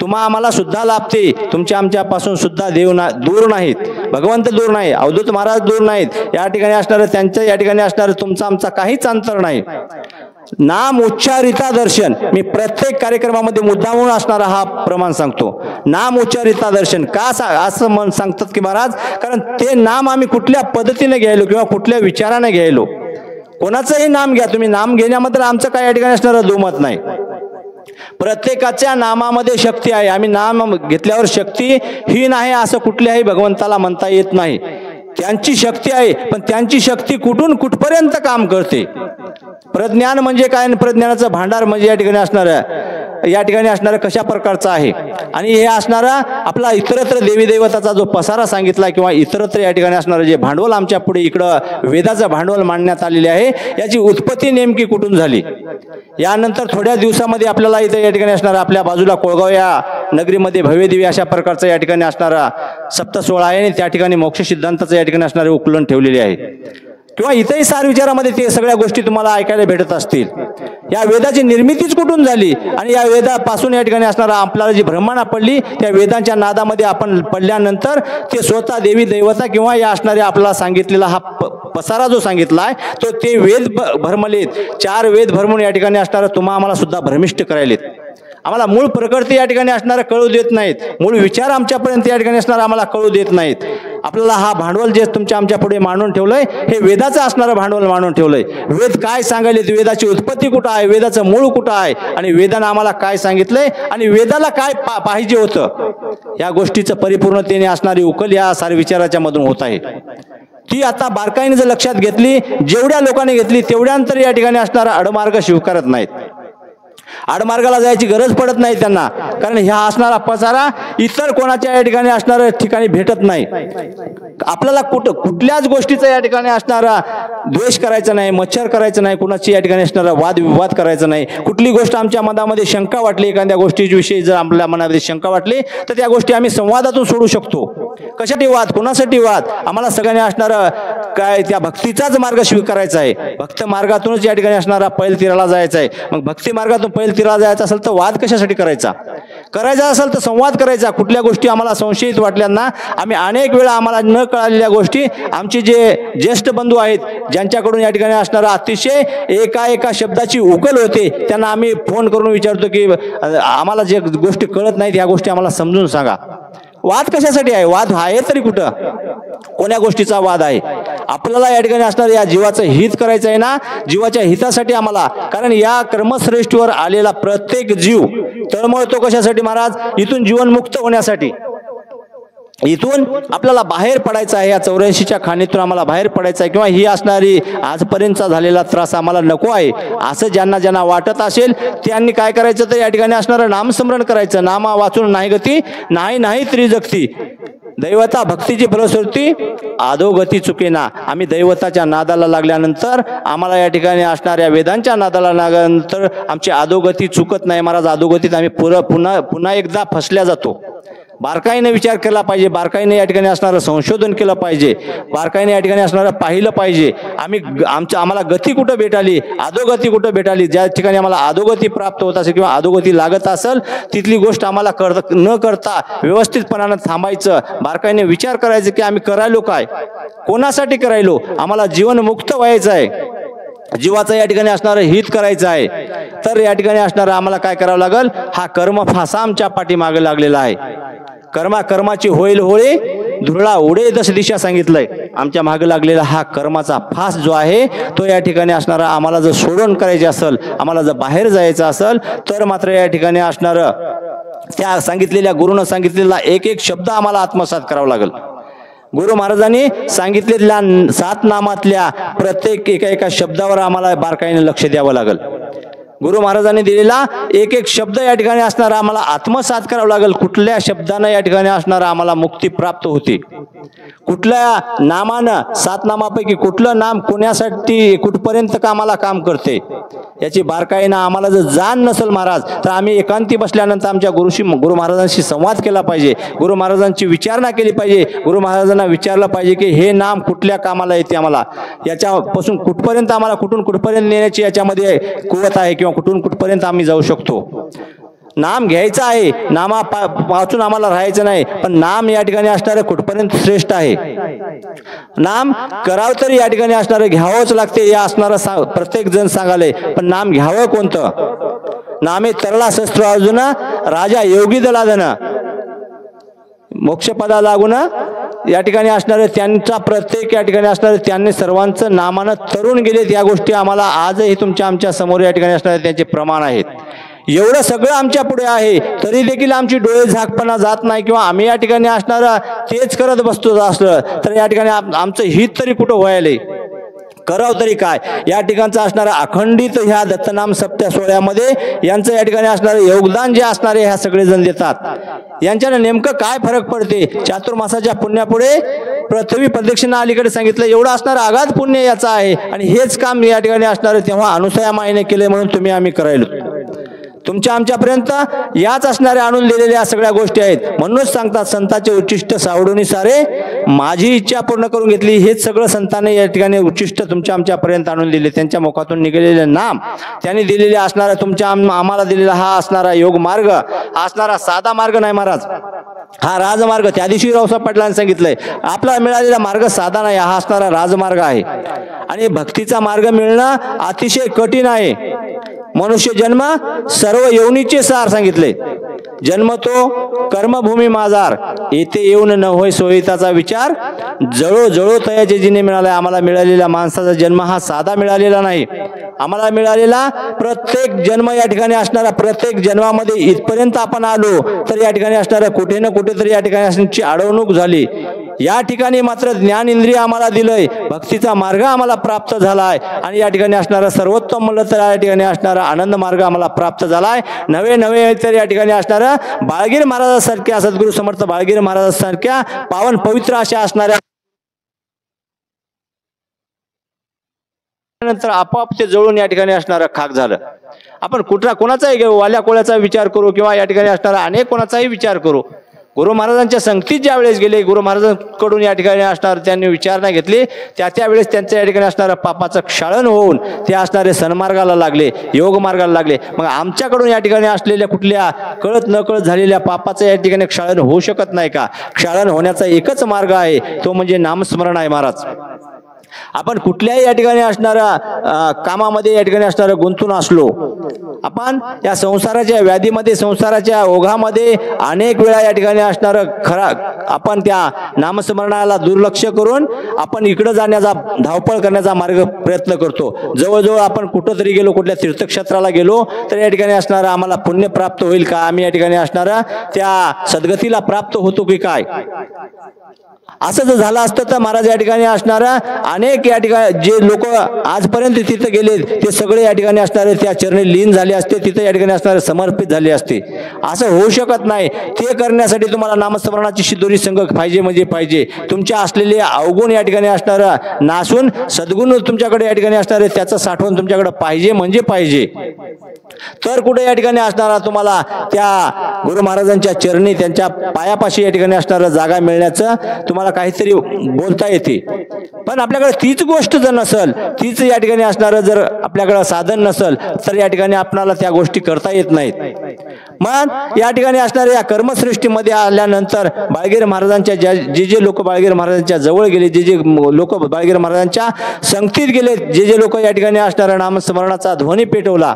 तुम्हा आम्हाला सुद्धा लाभते. तुमच्या आमच्यापासून सुद्धा देव दूर नाहीत, भगवंत दूर नाही, अवधूत महाराज दूर नाहीत. या ठिकाणी असणारं त्यांचं या ठिकाणी असणारं तुमचा आमचा काहीच अंतर नाही. नाम उच्चारिता दर्शन, मी प्रत्येक कार्यक्रमामध्ये मुद्दामून असणारा हा प्रमाण सांगतो, नाम उच्चारिता दर्शन. का असं सांगतात की महाराज, कारण ते नाम आम्ही कुठल्या पद्धतीने घ्यायलो किंवा कुठल्या विचाराने घ्यायलो. कोणाचंही नाम घ्या तुम्ही, नाम घेण्यामध्ये आमचं काय या ठिकाणी असणारं दुमत नाही. प्रत्येकाच्या नामामध्ये शक्ती आहे. आम्ही नाम घेतल्यावर शक्ती ही नाही असं कुठल्याही भगवंताला म्हणता येत नाही. त्यांची शक्ती आहे, पण त्यांची शक्ती कुठून कुठपर्यंत काम करते. प्रज्ञान म्हणजे काय, प्रज्ञानाचं भांडार म्हणजे या ठिकाणी असणारं कशा प्रकारचं आहे. आणि हे असणारा आपला इतरत्र देवी देवताचा जो पसारा सांगितला किंवा इतरत्र या ठिकाणी असणारं जे भांडवल आमच्या पुढे इकडं वेदाचं भांडवल मांडण्यात आलेले आहे, याची उत्पत्ती नेमकी कुठून झाली. यानंतर थोड्या दिवसामध्ये आपल्याला इथं या ठिकाणी असणारा आपल्या बाजूला कोळगाव या नगरीमध्ये भव्यदिव्य अशा प्रकारचं या ठिकाणी असणारा सप्तसोळा आहे आणि त्या ठिकाणी मोक्ष सिद्धांताचं या ठिकाणी असणारे उकलन ठेवलेले आहे. किंवा इथेही सार विचारामध्ये ते सगळ्या गोष्टी तुम्हाला ऐकायला भेटत असतील. या वेदाची निर्मितीच कुठून झाली आणि या वेदापासून या ठिकाणी असणारा आपल्याला जी भ्रमणा पडली, त्या वेदांच्या नादामध्ये आपण पडल्यानंतर ते स्वतः देवी दैवता किंवा या असणारे आपल्याला सांगितलेला हा पसारा जो सांगितला आहे तो ते वेद भरमलेत. 4 वेद भरमून या ठिकाणी असणारा तुम्हा आम्हाला सुद्धा भ्रमिष्ट करायलेत. आम्हाला मूळ प्रकृती या ठिकाणी असणारा कळू देत नाहीत, मूळ विचार आमच्यापर्यंत या ठिकाणी असणारा आम्हाला कळू देत नाहीत. आपल्याला हा भांडवल जे तुमच्या आमच्या पुढे मांडून ठेवलंय हे वेदाचं असणारं भांडवल मांडून ठेवलंय. वेद काय सांगायले, वेदाची उत्पत्ती कुठं आहे, वेदाचं मूळ कुठं आहे आणि वेदानं आम्हाला काय सांगितलंय आणि वेदाला काय पाहिजे होतं, या गोष्टीचं परिपूर्णतेने असणारी उकल या सार विचाराच्या मधून होत आहे. ती आता बारकाईने जर लक्षात घेतली, जेवढ्या लोकांनी घेतली तेवढ्यानंतर या ठिकाणी असणारा अडमार्ग स्वीकारत नाहीत. आडमार्गाला जायची गरज पडत नाही त्यांना, कारण ह्या असणारा पसारा इतर कोणाच्या या ठिकाणी असणाऱ्या ठिकाणी भेटत नाही. आपल्याला कुठल्याच गोष्टीचा या ठिकाणी असणारा द्वेष करायचा नाही, मच्छर करायचं नाही, कुणाची या ठिकाणी असणारा वादविवाद करायचा नाही. कुठली गोष्ट आमच्या मनामध्ये शंका वाटली, एखाद्या गोष्टीविषयी जर आपल्या मनामध्ये शंका वाटली तर त्या गोष्टी आम्ही संवादातून सोडू शकतो. कशासाठी वाद, कोणासाठी वाद, आम्हाला सगळ्यांनी असणारं काय त्या भक्तीचाच मार्ग स्वीकारायचा आहे. भक्त मार्गातूनच या ठिकाणी असणारा पैल तीराला जायचा आहे. मग भक्ती मार्गातून पैल तीराला जायचं असेल तर वाद कशासाठी करायचा असेल तर संवाद करायचा. कुठल्या गोष्टी आम्हाला संशयित वाटल्यांना आम्ही अनेक वेळा आम्हाला न कळालेल्या गोष्टी आमचे जे ज्येष्ठ बंधू आहेत ज्यांच्याकडून या ठिकाणी असणारा अतिशय एका शब्दाची उकल होते त्यांना आम्ही फोन करून विचारतो की आम्हाला जे गोष्टी कळत नाहीत ह्या गोष्टी आम्हाला समजून सांगा. वाद कशासाठी आहे, वाद आहे तरी कुठं, कोण्या गोष्टीचा वाद आहे. आपल्याला या ठिकाणी असणार या जीवाचं हित करायचं आहे ना, जीवाच्या हितासाठी आम्हाला, कारण या कर्मश्रेष्ठीवर आलेला प्रत्येक जीव तळमळतो कशासाठी महाराज, इथून जीवनमुक्त होण्यासाठी. इथून आपल्याला बाहेर पडायचं आहे, या 84च्या खाणीतून आम्हाला बाहेर पडायचं आहे, किंवा ही असणारी आजपर्यंतचा झालेला त्रास आम्हाला नको आहे असं ज्यांना ज्यांना वाटत असेल त्यांनी काय करायचं तर या ठिकाणी असणारं नामस्मरण करायचं. नामा वाचून नाही गती नाही नाही त्रिजगती, दैवता भक्तीची फलश्रुती अधोगती चुकेना. आम्ही दैवताच्या नादाला लागल्यानंतर, आम्हाला या ठिकाणी असणाऱ्या वेदांच्या नादाला लागल्यानंतर आमची अधोगती चुकत नाही महाराज. अधोगतीत आम्ही पुन्हा एकदा फसल्या जातो. बारकाईने विचार केला पाहिजे, बारकाईने या ठिकाणी असणारं संशोधन केलं पाहिजे, बारकाईने या ठिकाणी असणारं पाहिलं पाहिजे. आम्हाला गती कुठं भेटाली, अधोगती कुठं भेटाली, ज्या ठिकाणी आम्हाला अधोगती प्राप्त होत असेल किंवा अधोगती लागत असेल तिथली गोष्ट आम्हाला न करता व्यवस्थितपणानं थांबायचं, बारकाईने विचार करायचं की आम्ही करायलो काय, कोणासाठी करायलो, आम्हाला जीवनमुक्त व्हायचं आहे, जीवाचं या ठिकाणी असणारं हित करायचं आहे. तर या ठिकाणी असणारं आम्हाला काय करावं लागेल, हा कर्मफास आमच्या पाठीमागे लागलेला आहे. कर्माची होईल होळे धुरळा उडे दश दिशा सांगितलंय. आमच्या मागे लागलेला हा कर्माचा फास जो आहे तो या ठिकाणी असणारा आम्हाला जर सोडून करायचे असेल, आम्हाला जर बाहेर जायचं असेल तर मात्र या ठिकाणी असणारं त्या सांगितलेल्या गुरुनं सांगितलेला एक एक शब्द आम्हाला आत्मसात करावा लागेल. गुरु महाराजांनी सांगितलेल्या 7 नामातल्या प्रत्येक एका शब्दावर आम्हाला बारकाईने लक्ष द्यावं लागेल. गुरु महाराजांनी दिलेला एक एक शब्द या ठिकाणी असणारा आम्हाला आत्मसात करावं लागेल. कुठल्या शब्दानं या ठिकाणी असणारा आम्हाला मुक्ती प्राप्त होते, कुठल्या नामानं, 7 नामापैकी कुठलं नाम कोणासाठी कुठपर्यंत कामाला काम करते याची बारकाईनं आम्हाला जर जाण नसेल महाराज, तर आम्ही एकांती बसल्यानंतर आमच्या गुरु महाराजांशी संवाद केला पाहिजे, गुरु महाराजांची विचारणा केली पाहिजे, गुरु महाराजांना विचारलं पाहिजे की हे नाम कुठल्या कामाला येते, आम्हाला याच्यापासून कुठपर्यंत, आम्हाला कुठून कुठपर्यंत नेण्याची याच्यामध्ये कुवत आहे किंवा कुठून कुठपर्यंत आम्ही जाऊ शकतो. नाम घ्यायचं आहे, नामा वाचून आम्हाला राहायचं नाही, पण नाम या ठिकाणी असणारं कुठपर्यंत श्रेष्ठ आहे, नाम करावं तरी या ठिकाणी असणारं घ्यावंच लागते, या असणारं प्रत्येक जण सांगाले. पण नाम घ्यावं कोणतं, नामे तरला शस्त्र अर्जुन राजा योगी दलाधन, मोक्षपदा लागून या ठिकाणी असणारे त्यांचा प्रत्येक या ठिकाणी असणारे त्यांनी सर्वांचं नामानं तरुण गेलेत. या गोष्टी आम्हाला आजही आमच्या समोर या ठिकाणी असणारे त्यांचे प्रमाण आहेत. एवढं सगळं आमच्या पुढे आहे तरी देखील आमची डोळे झाकपणा जात नाही, किंवा आम्ही या ठिकाणी असणारा तेच करत बसतो असलं तर या ठिकाणी आमचं हित तरी कुठं व्हायलंय, करावं तरी काय. या ठिकाणचं असणारं अखंडित ह्या दत्तनाम सप्त्या सोहळ्यामध्ये यांचं या ठिकाणी असणारं योगदान जे असणारे ह्या सगळेजण देतात, यांच्यानं नेमकं काय फरक पडते. चातुर्मासाच्या पुण्यापुढे पृथ्वी प्रदक्षिणा अलीकडे सांगितलं, एवढं असणारं अगाध पुण्य याचं आहे, आणि हेच काम या ठिकाणी असणारं तेव्हा अनुसया माईने केले म्हणून आम्ही करायलो. तुमच्या आमच्यापर्यंत याच असणाऱ्या आणून दिलेल्या सगळ्या गोष्टी आहेत. म्हणूनच सांगतात संतांचे उच्चिष्ट सावडून सारे, माझी इच्छा पूर्ण करून घेतली. हेच सगळं संतांनी या ठिकाणी उच्चिष्ट तुमच्या आमच्यापर्यंत आणून दिले. त्यांच्या मुखातून निघालेले नाम, त्यांनी दिलेले असणारा आम्हाला दिलेला हा असणारा योग मार्ग, असणारा साधा मार्ग नाही महाराज, हा राजमार्ग. त्या दिवशी रावसाहेब पाटलांनी सांगितलंय आपला मिळालेला मार्ग साधा नाही, हा असणारा राजमार्ग आहे. आणि भक्तीचा मार्ग मिळणं अतिशय कठीण आहे. मनुष्य जन्म सर्व योनीचे सार सांगितले, जन्म तो कर्मभूमी माझार, येथे येऊन न होय सोयीताचा विचार, जळो जळो तयाचे जिने मिळाला. आम्हाला मिळालेला माणसाचा जन्म हा साधा मिळालेला नाही. आम्हाला मिळालेला प्रत्येक जन्म या ठिकाणी असणारा, प्रत्येक जन्मामध्ये इथपर्यंत आपण आलो तर या ठिकाणी असणारा कुठे ना कुठेतरी या ठिकाणी असण्याची अडवणूक झाली. या ठिकाणी मात्र ज्ञान इंद्रिय आम्हाला दिलंय, भक्तीचा मार्ग आम्हाला प्राप्त झालाय, आणि या ठिकाणी असणारा सर्वोत्तम म्हणलं तर या ठिकाणी असणारा आनंद मार्ग आम्हाला प्राप्त झालाय. नवे नवे तर या ठिकाणी असणारा बाळगीर महाराजांसारख्या, सद्गुरू समर्थ बाळगीर महाराजांसारख्या पावन पवित्र अशा असणाऱ्या नंतर आपोआप ते जळून या ठिकाणी असणारं खाक झालं. आपण कोणाचाही वाल्या कोळ्याचा विचार करू किंवा या ठिकाणी असणारा अनेक कोणाचाही विचार करू, गुरु महाराजांच्या संगतीत ज्या वेळेस गेले, गुरु महाराजांकडून या ठिकाणी असणार त्यांनी विचारणा घेतली, त्या वेळेस त्यांच्या या ठिकाणी असणारं पापाचं क्षालन होऊन ते असणारे सन्मार्गाला लागले, योग मार्गाला लागले. मग आमच्याकडून या ठिकाणी असलेल्या कुठल्या कळत न कळत झालेल्या पापाचं या ठिकाणी क्षालन होऊ शकत नाही का? क्षालन होण्याचा एकच मार्ग आहे, तो म्हणजे नामस्मरण आहे महाराज. आपण कुठल्याही या ठिकाणी असणाऱ्या कामामध्ये या ठिकाणी असणारं गुंतून असलो, आपण या संसाराच्या व्याधीमध्ये, संसाराच्या ओघामध्ये अनेक वेळा या ठिकाणी असणारं आपण त्या नामस्मरणाला दुर्लक्ष करून आपण इकडं जाण्याचा, धावपळ करण्याचा मार्ग प्रयत्न करतो. जवळजवळ आपण कुठंतरी गेलो, कुठल्या तीर्थक्षेत्राला गेलो तर या ठिकाणी असणारं आम्हाला पुण्य प्राप्त होईल का, आम्ही या ठिकाणी असणारा त्या सद्गतीला प्राप्त होतो की काय, असं जर झालं असतं तर महाराज या ठिकाणी असणारा अनेक या ठिकाणी जे लोक आजपर्यंत तिथं गेले ते सगळे या ठिकाणी असणारे त्या चरणी लीन झाले असते, तिथं या ठिकाणी असणारे समर्पित झाले असते. असं होऊ शकत नाही. ते करण्यासाठी तुम्हाला नामस्मरणाची शिदोरी संघ पाहिजे म्हणजे पाहिजे. तुमच्या असलेले अवगुण या ठिकाणी असणारा नासून सद्गुण तुमच्याकडे या ठिकाणी असणारे त्याचं साठवण तुमच्याकडे पाहिजे म्हणजे पाहिजे. तर कुठे या ठिकाणी असणारा तुम्हाला त्या गुरु महाराजांच्या चरणी त्यांच्या पायापाशी या ठिकाणी असणारा जागा मिळण्याचं तुम्हाला काहीतरी बोलता येते. पण आपल्याकडे तीच गोष्ट जर नसल, तीच या ठिकाणी असणारं जर आपल्याकडे साधन नसल तर या ठिकाणी आपल्याला त्या गोष्टी करता येत नाहीत. मग या ठिकाणी असणाऱ्या या कर्मसृष्टीमध्ये आल्यानंतर बाळगीर महाराजांच्या जे लोक बाळगीर महाराजांच्या जवळ गेले, जे लोक बाळगीर महाराजांच्या संगतीत गेले, जे लोक या ठिकाणी असणारा नामस्मरणाचा ध्वनी पेटवला,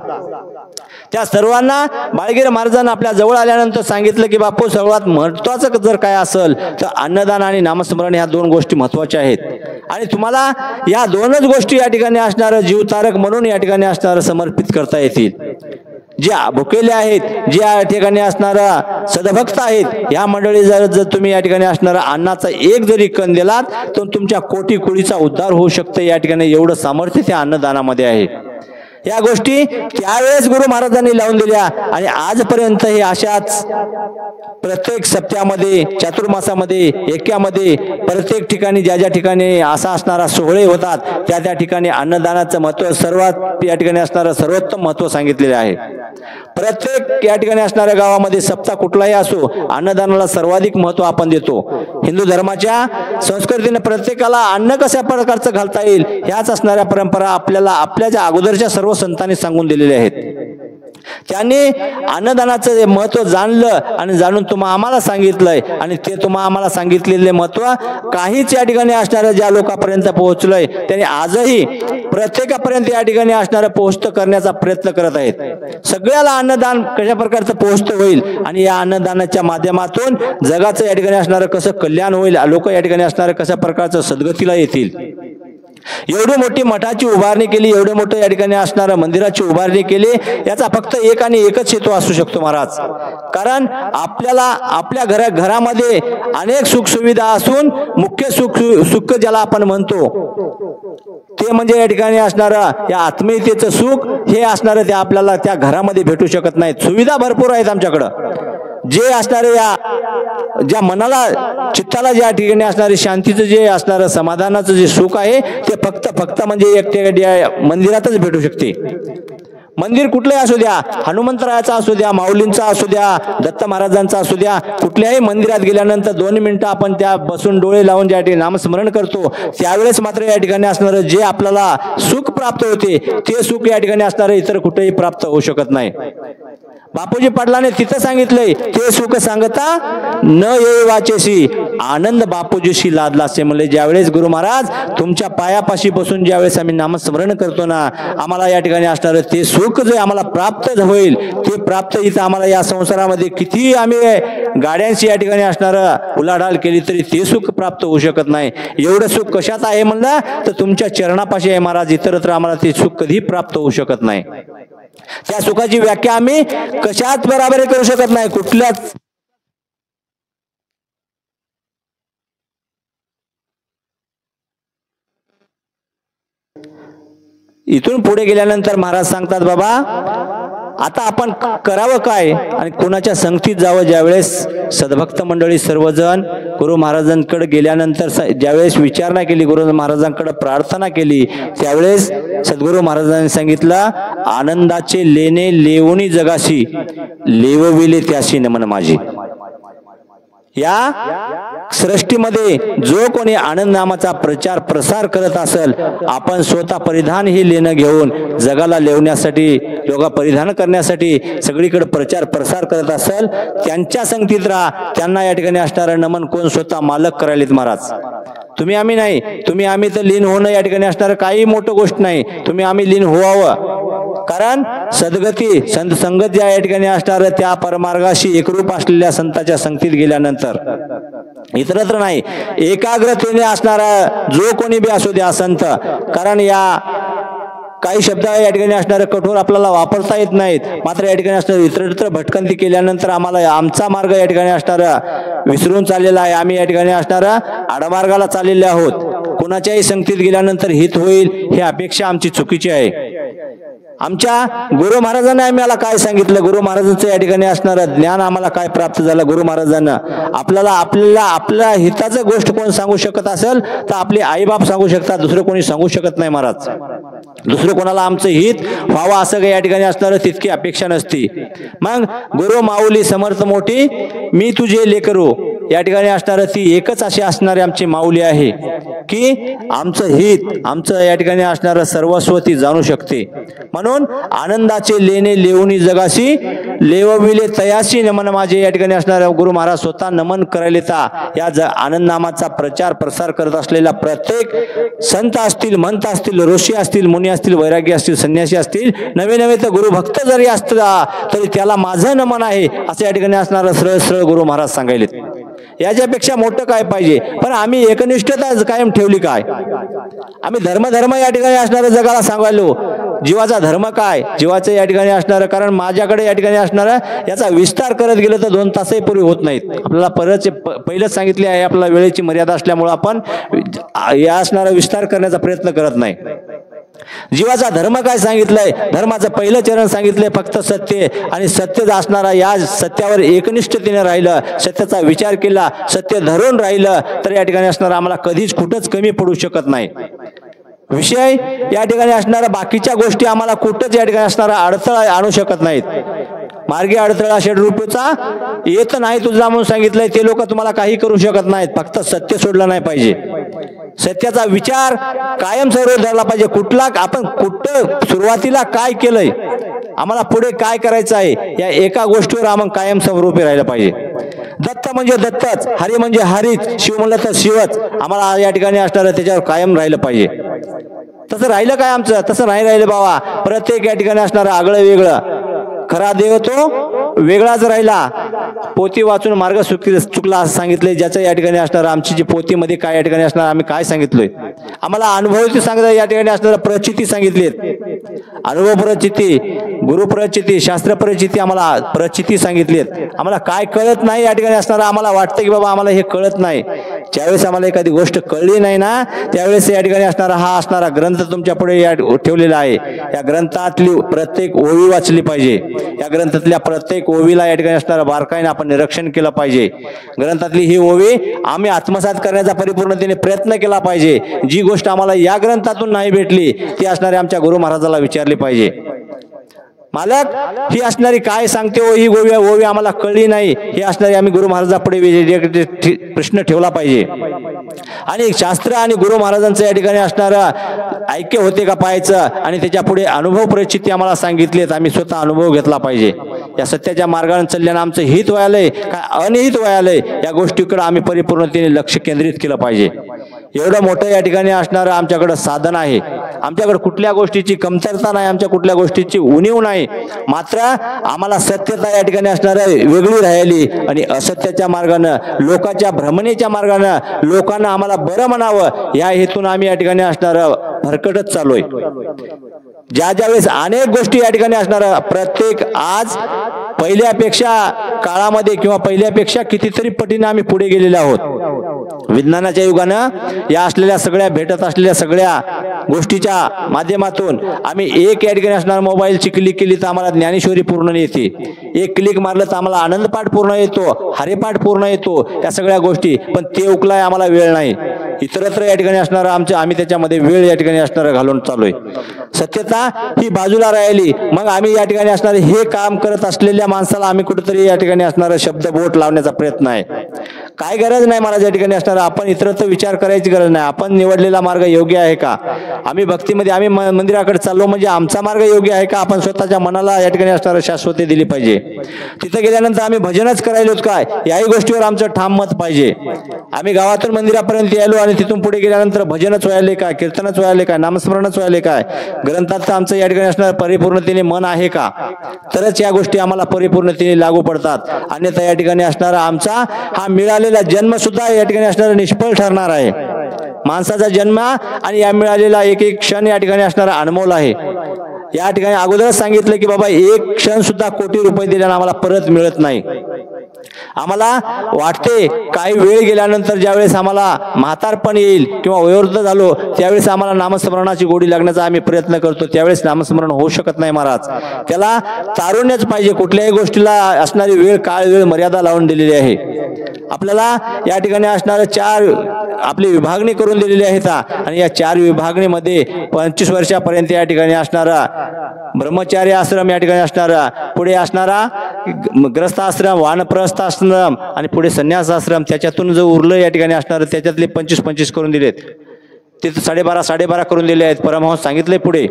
त्या सर्वांना बाळगीर महाराजांना आपल्या जवळ आल्यानंतर सांगितलं की बापू, सर्वात महत्वाचं जर काय असेल तर अन्नदान आणि नामस्मरण ह्या दोन गोष्टी महत्वाच्या आहेत. आणि तुम्हाला या दोनच गोष्टी या ठिकाणी असणारं जीवतारक म्हणून या ठिकाणी असणारं समर्पित करता येतील. जे भुकेले आहेत, जे या ठिकाणी असणारा सदभक्त आहेत, या मंडळी जर तुम्ही या ठिकाणी असणारा अन्नाचा एक जरी कण दिलात तर तुमच्या कोटी कुळीचा उद्धार होऊ शकतो. या ठिकाणी एवढं सामर्थ्य त्या अन्नदानामध्ये आहे. या गोष्टी त्यावेळेस गुरु महाराजांनी लावून दिल्या आणि आजपर्यंत हे अशाच प्रत्येक सप्त्यामध्ये, चातुर्मासामध्ये, एक्यामध्ये प्रत्येक ठिकाणी ज्या ठिकाणी असा असणारा सोहळे होतात त्या ठिकाणी अन्नदानाचं महत्व सर्वात या ठिकाणी असणारं सर्वोत्तम महत्व सांगितलेले आहे. प्रत्येक या ठिकाणी असणाऱ्या गावामध्ये सप्ताह कुठलाही असो, अन्नदानाला सर्वाधिक महत्व आपण देतो. हिंदू धर्माच्या संस्कृतीने प्रत्येकाला अन्न कशा प्रकारचं घालता येईल ह्याच असणाऱ्या परंपरा आपल्याला आपल्या अगोदरच्या सर्व संतांनी सांगून दिलेले आहेत. त्यांनी अन्नदानाचं महत्व जाणलं आणि जाणून आम्हाला सांगितलंय आणि ते आम्हाला सांगितलेले महत्व काहीच या ठिकाणी असणाऱ्या ज्या लोकांपर्यंत पोहोचलंय त्यांनी आजही प्रत्येकापर्यंत या ठिकाणी असणारं पोहोचत करण्याचा प्रयत्न करत आहेत. सगळ्याला अन्नदान कशा प्रकारचं पोहोचत होईल आणि या अन्नदानाच्या माध्यमातून जगाचं या ठिकाणी असणारं कसं कल्याण होईल, लोक या ठिकाणी असणारं कशा प्रकारचं सद्गतीला येतील. एवढी मोठी मठाची उभारणी केली, एवढं मोठं या ठिकाणी असणारं मंदिराची उभारणी केली, याचा फक्त एक आणि एकच हेतू असू शकतो महाराज. कारण आपल्याला आपल्या घरामध्ये अनेक सुख सुविधा असून मुख्य सुख ज्याला आपण म्हणतो ते म्हणजे या ठिकाणी असणारं या आत्मीयतेचं सुख हे असणारं ते आपल्याला त्या घरामध्ये भेटू शकत नाहीत. सुविधा भरपूर आहेत आमच्याकडं. जे असणारे या ज्या मनाला चित्ताला ज्या ठिकाणी असणारे शांतीचं जे असणारं समाधानाचं जे सुख आहे ते फक्त म्हणजे एकट्या मंदिरातच भेटू शकते. मंदिर कुठलंही असू द्या, हनुमंतरायाचा असू द्या, माऊलींचा असू द्या, दत्त महाराजांचा असू द्या, कुठल्याही मंदिरात गेल्यानंतर 2 मिनिटं आपण त्या बसून डोळे लावून ज्या ठिकाणी नामस्मरण करतो त्यावेळेस मात्र या ठिकाणी असणारं जे आपल्याला सुख प्राप्त होते ते सुख या ठिकाणी असणारं इतर कुठेही प्राप्त होऊ शकत नाही. बापूजी पाटलाने तिथं सांगितलंय, ते सुख सांगता न येई वाचेशी आनंद बापूजीशी लादला असे म्हणले. ज्यावेळेस गुरु महाराज तुमच्या पायापाशी बसून ज्यावेळेस आम्ही नामस्मरण करतो ना, आम्हाला या ठिकाणी असणारं ते सुख जे आम्हाला प्राप्त होईल ते प्राप्त इथं आम्हाला या संसारामध्ये किती आम्ही गाड्यांची या ठिकाणी असणारं उलाढाल केली तरी ते सुख प्राप्त होऊ शकत नाही. एवढं सुख कशात आहे म्हणलं तर तुमच्या चरणापाशी आहे महाराज. इतरत्र आम्हाला ते सुख कधी प्राप्त होऊ शकत नाही. त्या सुखाची व्याख्या आम्ही कशात बराबरी करू शकत नाही. कुठल्याच इथून पुढे गेल्यानंतर महाराज सांगतात, बाबा आता आपण करावं काय आणि कोणाच्या संगतीत जावं. ज्यावेळेस सद्भक्त मंडळी सर्वजण गुरु महाराजांकडे गेल्यानंतर ज्यावेळेस विचारणा केली, गुरु महाराजांकडे प्रार्थना केली, त्यावेळेस सद्गुरु महाराजांनी सांगितलं, आनंदाचे लेणे लेवणी जगाशी लेवविले त्याशी नमन माझी. या सृष्टीमध्ये जो कोणी आनंद नामाचा प्रचार प्रसार करत असेल, आपण स्वतः परिधान हे लेणं घेऊन जगाला लेवण्यासाठी, लोक परिधान करण्यासाठी सगळीकडे प्रचार प्रसार करत असेल, त्यांच्या संगतीत राहा. त्यांना या ठिकाणी असणारं नमन कोण स्वतः मालक करायलेत महाराज. तुम्ही आम्ही नाही, तुम्ही आम्ही तर लीन होणं या ठिकाणी असणारं काही मोठं गोष्ट नाही. तुम्ही आम्ही लीन व्हावं. कारण सद्गती संत संगत ज्या या ठिकाणी असणारं त्या परमार्गाशी एकरूप असलेल्या संतांच्या संगतीत गेल्यानंतर इतरत्र नाही, एकाग्रतेने असणारा जो कोणी बी असू द्या संत. कारण या काही शब्द या ठिकाणी असणारे कठोर आपल्याला वापरता येत नाहीत, मात्र या ठिकाणी असणारे इतरत्र भटकंती केल्यानंतर आम्हाला आमचा मार्ग या ठिकाणी असणारा विसरून चाललेला आहे. आम्ही या ठिकाणी असणारा आडमार्गाला चाललेले आहोत. कोणाच्याही संगतीत गेल्यानंतर हित होईल ही अपेक्षा आमची चुकीची आहे. आमच्या गुरु महाराजांनी आम्हाला काय सांगितलं, गुरु महाराजांचं या ठिकाणी असणारं ज्ञान आम्हाला काय प्राप्त झालं, गुरु महाराजांना आपल्याला आपल्या हिताचं गोष्ट कोण सांगू शकत असेल तर आपले आईबाप सांगू शकतात, दुसरं कोणी सांगू शकत नाही महाराज. दुसरं कोणाला आमचं हित व्हावं असं काही या ठिकाणी असणारं तितकी अपेक्षा नसती. मग गुरु माऊली समर्थ मोठी मी तुझे लेकरू या ठिकाणी असणारं ती एकच अशी असणारी आमची माऊली आहे की आमचं हित आमचं या ठिकाणी असणारं सर्वस्व ती जाणू शकते. म्हणून आनंदाचे लेणे लेवणी जगाशी लेवविले तयाशी नमन माझे या ठिकाणी असणाऱ्या गुरु महाराज स्वतः नमन करायलेता या आनंद नामाचा प्रचार प्रसार करत असलेला प्रत्येक संत असतील, महंत असतील, ऋषी असतील, मुनी असतील, वैरागी असतील, संन्यासी असतील, नवे नवे तर गुरु भक्त जरी असला तरी त्याला माझं नमन आहे असं या ठिकाणी असणारं सरळ सरळ गुरु महाराज सांगायलेत. याच्यापेक्षा मोठं काय पाहिजे. पण आम्ही एकनिष्ठता कायम ठेवली काय, आम्ही धर्म या ठिकाणी असणाऱ्या जगाला सांगायलो जीवाचा धर्म काय, जीवाचं या ठिकाणी असणारं, कारण माझ्याकडे या ठिकाणी असणारं याचा विस्तार करत गेलं तर 2 तासही पूर्वी होत नाहीत. आपल्याला पहिलंच सांगितले आहे आपल्याला वेळेची मर्यादा असल्यामुळे आपण या असणारा विस्तार करण्याचा प्रयत्न करत नाही. जीवाचा धर्म काय सांगितलंय, धर्माचं पहिलं चरण सांगितलंय फक्त सत्य, आणि सत्य असणारा या सत्यावर एकनिष्ठतेने राहिलं, सत्याचा विचार केला, सत्य धरून राहिलं तर या ठिकाणी असणारा आम्हाला कधीच कुठंच कमी पडू शकत नाही. विषय या ठिकाणी असणाऱ्या बाकीच्या गोष्टी आम्हाला कुठंच या ठिकाणी असणारा अडथळा आणू शकत नाहीत. मार्गी अडथळा षड्रूपाचा येत नाही तुझा म्हणून सांगितलंय, ते लोक तुम्हाला काही करू शकत नाहीत. फक्त सत्य सोडलं नाही पाहिजे, सत्याचा विचार कायम सर्व धरला पाहिजे. आपण कुठं सुरुवातीला काय केलंय, आम्हाला पुढे काय करायचं आहे या एका गोष्टीवर आम्हाला कायम समरूपी राहिलं पाहिजे. दत्त म्हणजे दत्तच, हरी म्हणजे हरीच, शिव म्हणलं तर शिवच, आम्हाला या ठिकाणी असणारं त्याच्यावर कायम राहिलं पाहिजे. तसं राहिलं काय आमचं, तसं नाही राहिलं बाबा. प्रत्येक या ठिकाणी असणारं आगळं वेगळं, खरा देव तो वेगळाच राहिला. पोथी वाचून मार्ग चुकला असं सांगितलंय. ज्याचं या ठिकाणी असणार आमची जी पोथीमध्ये काय या ठिकाणी असणार आम्ही काय सांगितलोय, आम्हाला अनुभवाची सांगितलं या ठिकाणी असणारा प्रचिती सांगितलीत. अनुभव प्रचिती, गुरु प्रचिती, शास्त्र प्रचिती, आम्हाला प्रचिती सांगितलीत. आम्हाला काय कळत नाही या ठिकाणी असणारा आम्हाला वाटतं की बाबा आम्हाला हे कळत नाही. ज्यावेळेस आम्हाला एखादी गोष्ट कळली नाही ना त्यावेळेस या ठिकाणी असणारा हा असणारा ग्रंथ तुमच्या पुढे ठेवलेला आहे. या ग्रंथातली प्रत्येक ओवी वाचली पाहिजे. या ग्रंथातल्या प्रत्येक ओवीला या ठिकाणी असणारा बारकाईने आपण निरीक्षण केलं पाहिजे. ग्रंथातली ही ओवी आम्ही आत्मसात करण्याचा परिपूर्णतेने प्रयत्न केला पाहिजे. जी गोष्ट आम्हाला या ग्रंथातून नाही भेटली ती असणारी आमच्या गुरु महाराजाला विचारली पाहिजे. मालक ही असणारी काय सांगते हो, ही ओवी आम्हाला कळली नाही, हे असणारी आम्ही गुरु महाराजापुढे प्रश्न ठेवला पाहिजे. आणि शास्त्र आणि गुरु महाराजांचं या ठिकाणी असणारं ऐक्य होते का पाहायचं, आणि त्याच्या पुढे अनुभव परिस्थिती आम्हाला सांगितलीत, आम्ही स्वतः अनुभव घेतला पाहिजे. या सत्याच्या मार्गाने चालल्यानं आमचं हित व्हायलंय काय अनहित व्हायलंय या गोष्टीकडे आम्ही परिपूर्णतेने लक्ष केंद्रित केलं पाहिजे. एवढं मोठं या ठिकाणी असणारं आमच्याकडं साधन आहे. आमच्याकडे कुठल्या गोष्टीची कमतरता नाही, आमच्या कुठल्या गोष्टीची उणीव नाही. मात्र आम्हाला सत्यता या ठिकाणी असणार वेगळी राहिली आणि असत्याच्या मार्गानं, लोकांच्या भ्रमणेच्या मार्गानं लोकांना आम्हाला बरं म्हणावं या हेतून आम्ही या ठिकाणी असणार भरकटच चालूय. ज्या ज्यावेळेस अनेक गोष्टी या ठिकाणी असणार प्रत्येक आज पहिल्यापेक्षा काळामध्ये किंवा पहिल्यापेक्षा कितीतरी पटीने आम्ही पुढे गेलेलो आहोत. विज्ञानाच्या युगानं या असलेल्या सगळ्या भेटत असलेल्या सगळ्या गोष्टीच्या माध्यमातून आम्ही एक या ठिकाणी असणार मोबाईलची क्लिक केली तर आम्हाला ज्ञानेश्वरी पूर्ण येते. एक क्लिक मारलं तर आम्हाला आनंदपाठ पूर्ण येतो, हरिपाठ पूर्ण येतो, या सगळ्या गोष्टी. पण ते उकलाय आम्हाला वेळ नाही. इतरत्र या ठिकाणी असणार आम्ही त्याच्यामध्ये वेळ या ठिकाणी असणार घालून चालूय. सत्यता ही बाजूला राहिली. मग आम्ही या ठिकाणी असणारे हे काम करत असलेल्या माणसाला आम्ही कुठेतरी या ठिकाणी असणारा शब्द बोट लावण्याचा प्रयत्न आहे. काय गरज नाही मला या ठिकाणी असणार. आपण इतरत्र विचार करायची गरज नाही. आपण निवडलेला मार्ग योग्य आहे का, आम्ही भक्तीमध्ये आम्ही मंदिराकडे चाललो म्हणजे आमचा मार्ग योग्य आहे का, आपण स्वतःच्या मनाला या ठिकाणी असणारा शाश्वती दिली पाहिजे. तिथे गेल्यानंतर आम्ही भजनच करायलोत काय याही गोष्टीवर आमचं ठाम मत पाहिजे. आम्ही गावातून मंदिरापर्यंत यायलो आणि तिथून पुढे गेल्यानंतर भजनच व्हायले काय, कीर्तनच व्हायले काय, नामस्मरणच व्हायले काय, ग्रंथात आमचं या ठिकाणी असणार परिपूर्णतेने मन आहे का, तरच या गोष्टी आम्हाला परिपूर्णतेने लागू पडतात. अन्यथा या ठिकाणी असणारा आमचा हा मिळालेला जन्म सुद्धा या ठिकाणी असणारा निष्फळ ठरणार आहे. माणसाचा जन्म आणि या मिळालेला एक एक क्षण या ठिकाणी असणारा अनमोल आहे. या ठिकाणी अगोदरच सांगितलं की बाबा एक क्षण सुद्धा कोटी रुपये दिल्यानं आम्हाला परत मिळत नाही. आम्हाला वाटते काही वेळ गेल्यानंतर ज्यावेळेस आम्हाला म्हातारपण येईल किंवा वयोवृद्ध झालो त्यावेळेस आम्हाला नामस्मरणाची गोडी लागण्याचा आम्ही प्रयत्न करतो, त्यावेळेस नामस्मरण होऊ शकत नाही महाराज. त्याला तारुण्यच पाहिजे. कुठल्याही गोष्टीला असणारी वेळ काळ वेळ मर्यादा लावून दिलेली आहे. आपल्याला या ठिकाणी असणारे 4 आपली विभागणी करून दिलेली आहे आणि या 4 विभागणीमध्ये 25 वर्षापर्यंत या ठिकाणी असणारा ब्रह्मचारी आश्रम, या ठिकाणी असणारा पुढे असणारा ग्रस्त आश्रम, वानप्रस्थ आश्रम आणि पुढे संन्यास आश्रम, त्याच्यातून जो उरलं या ठिकाणी असणारं त्याच्यातले 25-25 करून दिलेत. तिथं 12.5 करून दिले आहेत. परमहंस सांगितले पुढे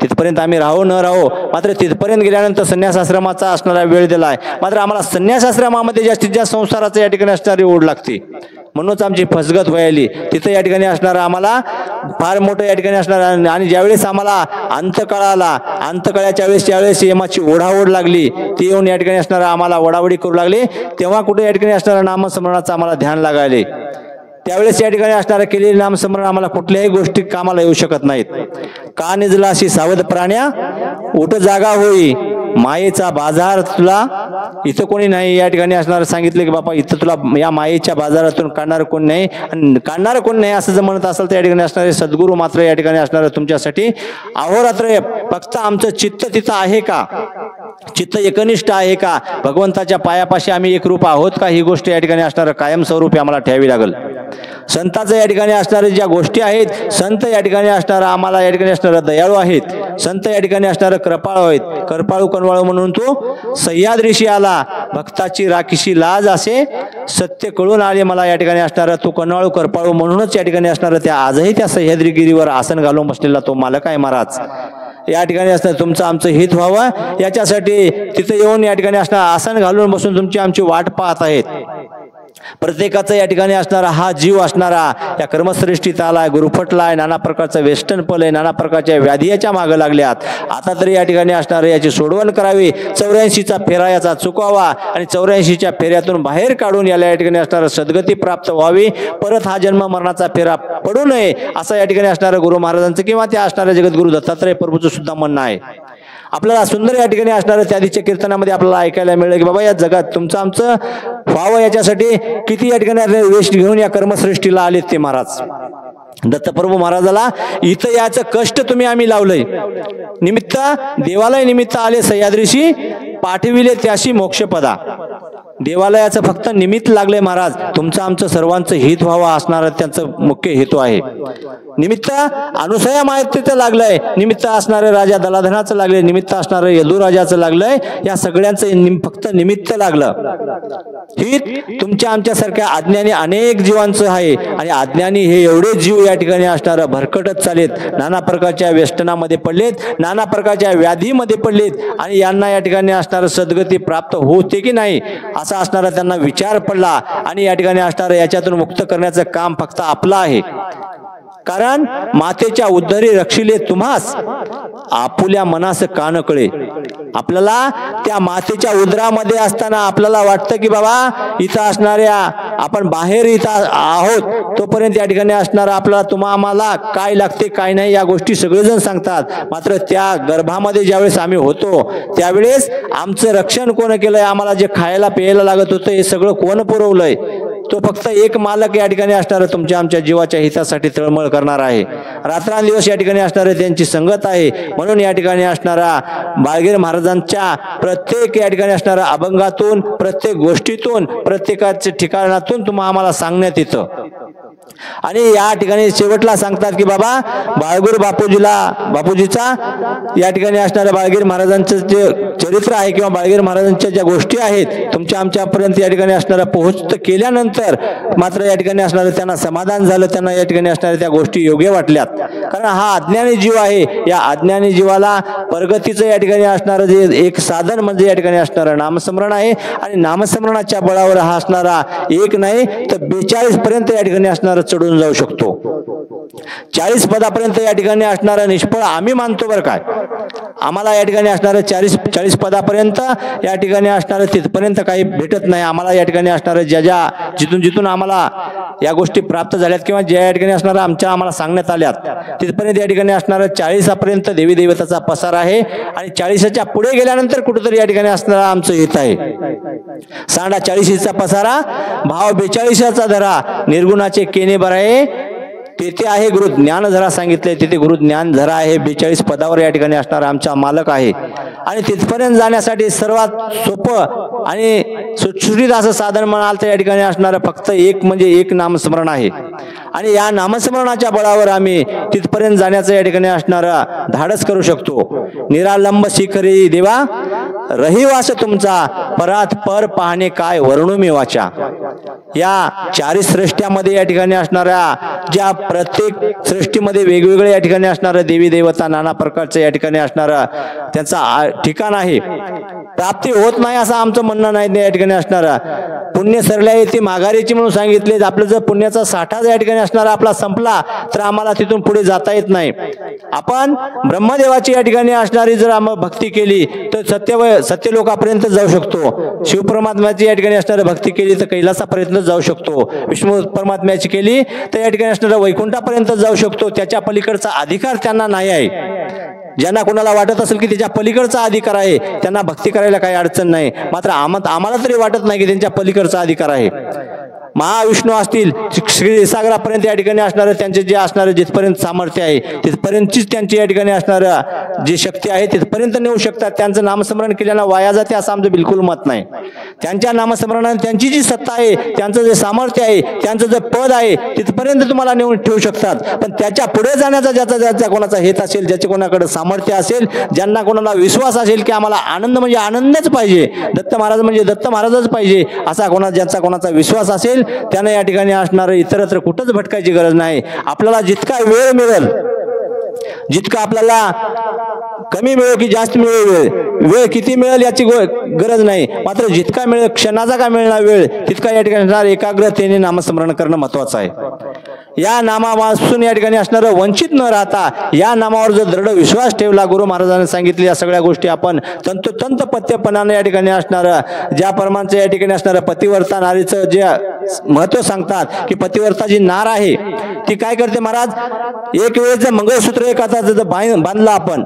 तिथपर्यंत आम्ही राहू न राहू, मात्र तिथपर्यंत गेल्यानंतर संन्यास आश्रमाचा असणारा वेळ दिलाय. मात्र आम्हाला संन्यास आश्रमामध्ये जास्तीत जास्त संसाराचं या ठिकाणी असणारी ओढ लागते, म्हणूनच आमची फसगत व्हायली. तिथं या ठिकाणी असणारा आम्हाला फार मोठं या ठिकाणी असणार. आणि ज्यावेळेस आम्हाला अंतकाळाला अंतकाळाच्या वेळेस ज्यावेळेस यमाची ओढाओढ लागली, ती येऊन या ठिकाणी असणारा आम्हाला ओढाओढी करू लागली, तेव्हा कुठे या ठिकाणी असणारा नामस्मरणाचं आम्हाला ध्यान लागायले. त्यावेळेस या ठिकाणी असणारं केलेले नामस्मरण आम्हाला कुठल्याही गोष्टी कामाला येऊ शकत नाहीत. का निजला अशी सावध प्राण्या उठ जागा होई, मायेचा बाजार तुला इथं कोणी नाही. या ठिकाणी असणारं सांगितलं की बाबा इथं तुला या मायेच्या बाजारातून काढणारं कोण नाही आणि काढणारं कोण नाही असं जर म्हणत असेल तर या ठिकाणी असणारे सद्गुरू मात्र या ठिकाणी असणारं तुमच्यासाठी अहोरात्र. फक्त आमचं चित्त तिथं आहे का, चित्त एकनिष्ठ आहे का, भगवंताच्या पायापाशी आम्ही एकरूप आहोत का, ही गोष्ट या ठिकाणी असणारं कायमस्वरूपी आम्हाला ठेवावी लागेल. संतांचं या ठिकाणी असणारे ज्या गोष्टी आहेत, संत या ठिकाणी असणारा आम्हाला या ठिकाणी असणारा दयाळू आहेत, संत या ठिकाणी असणारं कृपाळू आहेत. कृपाळू कनवाळू म्हणून तो सह्याद्रीशी आला, भक्ताची राखीशी लाज असे सत्य कळून आले मला. या ठिकाणी असणारा तो कनवाळू कृपाळू म्हणूनच या ठिकाणी असणारा त्या आजही त्या सह्याद्रीगिरीवर आसन घालून बसलेला तो मालक आहे महाराज. या ठिकाणी असणार तुमचं आमचं हित व्हावं याच्यासाठी तिथे येऊन या ठिकाणी असणार आसन घालून बसून तुमची आमची वाट पाहत आहेत. प्रत्येकाचा या ठिकाणी असणारा हा जीव असणारा या कर्मश्रेष्ठीत आलाय, गुरुफटलाय, नाना प्रकारचं वेस्टर्न पल आहे, नाना प्रकारच्या व्याधी याच्या मागे लागल्यात. आता तरी या ठिकाणी असणारे याची सोडवण करावी, 84चा फेरा याचा चुकावा आणि 84च्या फेऱ्यातून बाहेर काढून याला या ठिकाणी असणारा सद्गती प्राप्त व्हावी, परत हा जन्म मरणाचा फेरा पडू नये असं या ठिकाणी असणारं गुरु महाराजांचं किंवा त्या असणाऱ्या जगद्गुरु दत्तात्रय प्रभूचं सुद्धा म्हणणं आहे. आपल्याला सुंदर या ठिकाणी असणारं त्या दिवशीच्या कीर्तनामध्ये आपल्याला ऐकायला मिळेल की बाबा या जगात तुमचं आमचं व्हावं याच्यासाठी किती या ठिकाणी वेश घेऊन या कर्मश्रेष्ठीला आलेत ते महाराज. दत्तप्रभू महाराजाला इथं याचं कष्ट तुम्ही आम्ही लावलंय, निमित्त देवालय निमित्त आले सह्याद्रीशी, पाठविले त्याशी मोक्षपदा. देवालयाचं फक्त निमित्त लागले महाराज, तुमचं आमचं सर्वांचं हित व्हावं असणारं त्यांचं मुख्य हेतू आहे. निमित्त अनुसया मातेचं लागलंय, निमित्त असणारे राजा दलाधनाचं लागले, निमित्त असणारं यदुराजाचं लागलंय, या सगळ्यांचं फक्त निमित्त लागलं. हित तुमच्या आमच्यासारख्या अज्ञानी अनेक जीवांचं आहे आणि अज्ञानी हे एवढे जीव या ठिकाणी असणारं भरकटत चालेत, नाना प्रकारच्या व्यसनामध्ये पडलेत, नाना प्रकारच्या व्याधीमध्ये पडलेत आणि यांना या ठिकाणी असणारं सद्गती प्राप्त होते की नाही असा असणारा त्यांना विचार पडला आणि या ठिकाणी असणारं याच्यातून मुक्त करण्याचं काम फक्त आपलं आहे. कारण मातेच्या उद्धरी रक्षिले तुम्हास, आपुल्या मनास कान कळे. आपल्याला त्या मातेच्या उदरामध्ये असताना आपल्याला वाटतं की बाबा इथं असणाऱ्या आपण बाहेर इथं आहोत तोपर्यंत या ठिकाणी असणारा आपल्याला तुम्हा आम्हाला काय लागते काय नाही या गोष्टी सगळेजण सांगतात. मात्र त्या गर्भामध्ये ज्यावेळेस आम्ही होतो त्यावेळेस आमचं रक्षण कोण केलंय, आम्हाला जे खायला प्यायला लागत होतं हे सगळं कोण पुरवलंय, तो फक्त एक मालक या ठिकाणी असणारा तुमच्या आमच्या जीवाच्या हितासाठी तळमळ करणार आहे. रात्रंदिवस या ठिकाणी असणारे त्यांची संगत आहे. म्हणून या ठिकाणी असणारा बाळगीर महाराजांच्या प्रत्येक या ठिकाणी असणाऱ्या अभंगातून, प्रत्येक गोष्टीतून, प्रत्येकाच्या ठिकाणातून तुम्हाला आम्हाला सांगण्यात येतं. आणि या ठिकाणी शेवटला सांगतात की बाबा बाळगूर बापूजीचा या ठिकाणी असणाऱ्या बाळगीर महाराजांचं जे चरित्र आहे किंवा बाळगीर महाराजांच्या ज्या गोष्टी आहेत तुमच्या आमच्यापर्यंत या ठिकाणी असणाऱ्या पोहोच केल्यानंतर मात्र या ठिकाणी असणारं त्यांना समाधान झालं, त्यांना या ठिकाणी असणाऱ्या त्या गोष्टी योग्य वाटल्यात. कारण हा अज्ञानी जीव आहे, या अज्ञानी जीवाला प्रगतीचं या ठिकाणी असणारं जे एक साधन म्हणजे या ठिकाणी असणारं नामस्मरण आहे आणि नामस्मरणाच्या बळावर हा असणारा एक नाही तर 42 पर्यंत या ठिकाणी असणारं चढून जाऊ शकतो. 40 पदापर्यंत या ठिकाणी असणारं निष्फळ आम्ही मानतो बरं काय. आम्हाला या ठिकाणी असणारं 40 पदापर्यंत या ठिकाणी असणारं तिथपर्यंत काही भेटत नाही. आम्हाला या ठिकाणी असणारं जिथून आम्हाला या गोष्टी प्राप्त झाल्यात किंवा ज्या या ठिकाणी असणारं आम्हाला सांगण्यात आल्यात तिथपर्यंत या ठिकाणी असणारं 40 पर्यंत देवी देवताचा पसार आहे. आणि 40च्या पुढे गेल्यानंतर कुठेतरी या ठिकाणी असणारं आमचं हित आहे. सांडा 40चा पसारा, भाव 42चा धरा, निर्गुणाचे केने बराये, तेथे आहे गुरु ज्ञान धरा सांगितले. तिथे गुरु ज्ञान धरा आहे. 42 पदावर या ठिकाणी असणारा आमचा मालक आहे. आणि तिथपर्यंत जाण्यासाठी सर्वात सोपं आणि सुटसुटीत असं साधन म्हणाल तर या ठिकाणी असणारं फक्त एक नामस्मरण आहे. आणि या नामस्मरणाच्या बळावर आम्ही तिथपर्यंत जाण्याचं या ठिकाणी असणारं धाडस करू शकतो. निरालंब शिखरी देवा रहिवास तुमचा, परात पर पाहणे काय वर्णू मी वाचा. या 40 सृष्ट्यामध्ये या ठिकाणी असणाऱ्या ज्या प्रत्येक सृष्टीमध्ये वेगवेगळे या ठिकाणी असणारं देवी देवता नाना प्रकारचं या ठिकाणी असणारं त्यांचा ठिकाण आहे. प्राप्ती होत नाही असं आमचं म्हणणं नाही. या ठिकाणी असणारा पुण्य सरल्या ती माघारीची म्हणून सांगितले. आपलं जर पुण्याचा साठा या ठिकाणी असणारा आपला संपला तर आम्हाला तिथून पुढे जाता येत नाही. आपण ब्रह्मदेवाची या ठिकाणी असणारी जर आम्ही भक्ती केली तर सत्यलोकापर्यंत जाऊ शकतो. शिवपरमात्म्याची या ठिकाणी असणारी भक्ती केली तर कैलासापर्यंत जाऊ शकतो. विष्णू परमात्म्याची केली तर या ठिकाणी असणाऱ्या वैकुंठापर्यंत जाऊ शकतो. त्याच्या पलीकडचा अधिकार त्यांना नाही आहे. ज्यांना कोणाला वाटत असेल की त्याच्या पलीकडचा अधिकार आहे त्यांना भक्ती करायला काही अडचण नाही. मात्र आम्हाला तरी वाटत नाही की त्यांच्या पलीकडचा अधिकार आहे. महाविष्णू असतील श्री सागरापर्यंत या ठिकाणी असणारं त्यांचे जे असणारं जिथपर्यंत सामर्थ्य आहे तिथपर्यंतचीच त्यांची या ठिकाणी असणारं जी शक्ती आहे तिथपर्यंत नेऊ शकतात. त्यांचं नामस्मरण केल्यानं वाया जाते असं आमचं बिलकुल मत नाही. त्यांच्या नामस्मरणाने त्यांची जी सत्ता आहे, त्यांचं जे सामर्थ्य आहे, त्यांचं जे पद आहे तिथपर्यंत तुम्हाला नेऊन ठेवू शकतात. पण त्याच्या पुढे जाण्याचा ज्याचा कोणाचा हेत असेल, ज्याचे कोणाकडे सामर्थ्य असेल, ज्यांना कोणाला विश्वास असेल की आम्हाला आनंद म्हणजे आनंदच पाहिजे, दत्त महाराज म्हणजे दत्त महाराजच पाहिजे, असा ज्यांचा कोणाचा विश्वास असेल त्याने या ठिकाणी असणारं इतरत्र कुठंच भटकायची गरज नाही. आपल्याला जितका वेळ मिळेल, जितका आपल्याला कमी मिळेल की जास्त मिळेल, वेळ किती मिळेल याची गरज नाही. मात्र जितका मिळेल, क्षणाचा का मिळणार वेळ तितका या ठिकाणी असणार एकाग्रतेने नामस्मरण करणं महत्वाचं आहे. या नामापासून या ठिकाणी असणारं वंचित न राहता या नामावर जर दृढ विश्वास ठेवला, गुरु महाराजांनी सांगितले या सगळ्या गोष्टी आपण तंतोतंत पथ्यपणाने या ठिकाणी असणारं ज्या परमांचं या ठिकाणी असणारं पतिव्रता नारीचं जे महत्व सांगतात की पतिव्रता जी नार आहे ती काय करते महाराज, एक वेळेचं मंगळसूत्र एक आता जर बांधलं आपण,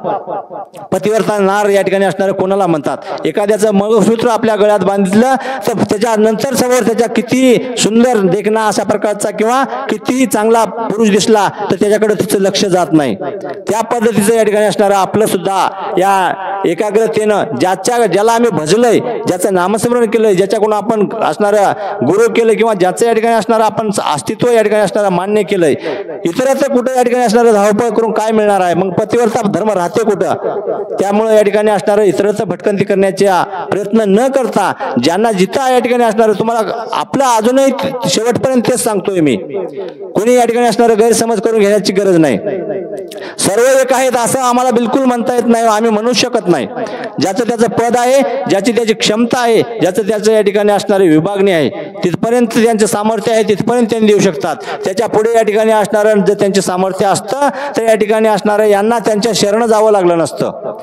पतिव्रता नार या ठिकाणी असणारं कोणाला म्हणतात, एखाद्याचं मंगळसूत्र आपल्या गळ्यात बांधितलं तर त्याच्या नंतर समोर त्याच्या किती सुंदर देखणा अशा प्रकारचा किंवा किती चांगला पुरुष दिसला तर त्याच्याकडे तिचं लक्ष जात नाही. त्या पद्धतीचं या ठिकाणी असणारं आपलं सुद्धा या एकाग्रतेनं ज्याला आम्ही भजलंय, ज्याचं नामस्मरण केलंय, ज्याच्याकडून आपण असणारं गुरु केलं किंवा ज्याचं या ठिकाणी असणारं आपण अस्तित्व या ठिकाणी असणारं मान्य केलंय, इतरत्र कुठं या ठिकाणी असणारं धावपळ करून काय मिळणार आहे, मग पतिव्रता धर्म राहते कुठं. त्यामुळे या ठिकाणी असणारं इतरत्र भटकंती करण्याचा प्रयत्न न करता ज्यांना जिथं या ठिकाणी असणारं तुम्हाला आपलं अजूनही शेवटपर्यंत तेच सांगतोय मी, कोणी या ठिकाणी असणारं गैरसमज करून घेण्याची गरज नाही. सर्व एक आहेत असं आम्हाला बिलकुल म्हणता येत नाही, आम्ही म्हणू शकत नाही. ज्याचं त्याचं पद आहे, ज्याची त्याची क्षमता आहे, ज्याचं त्याचं या ठिकाणी असणारी विभागणी आहे, तिथपर्यंत त्यांचं सामर्थ्य आहे तिथपर्यंत त्यांनी देऊ शकतात. त्याच्या पुढे या ठिकाणी असणारं जर त्यांचे सामर्थ्य असतं तर या ठिकाणी असणारं यांना त्यांच्या शरण जावं लागलं नसतं.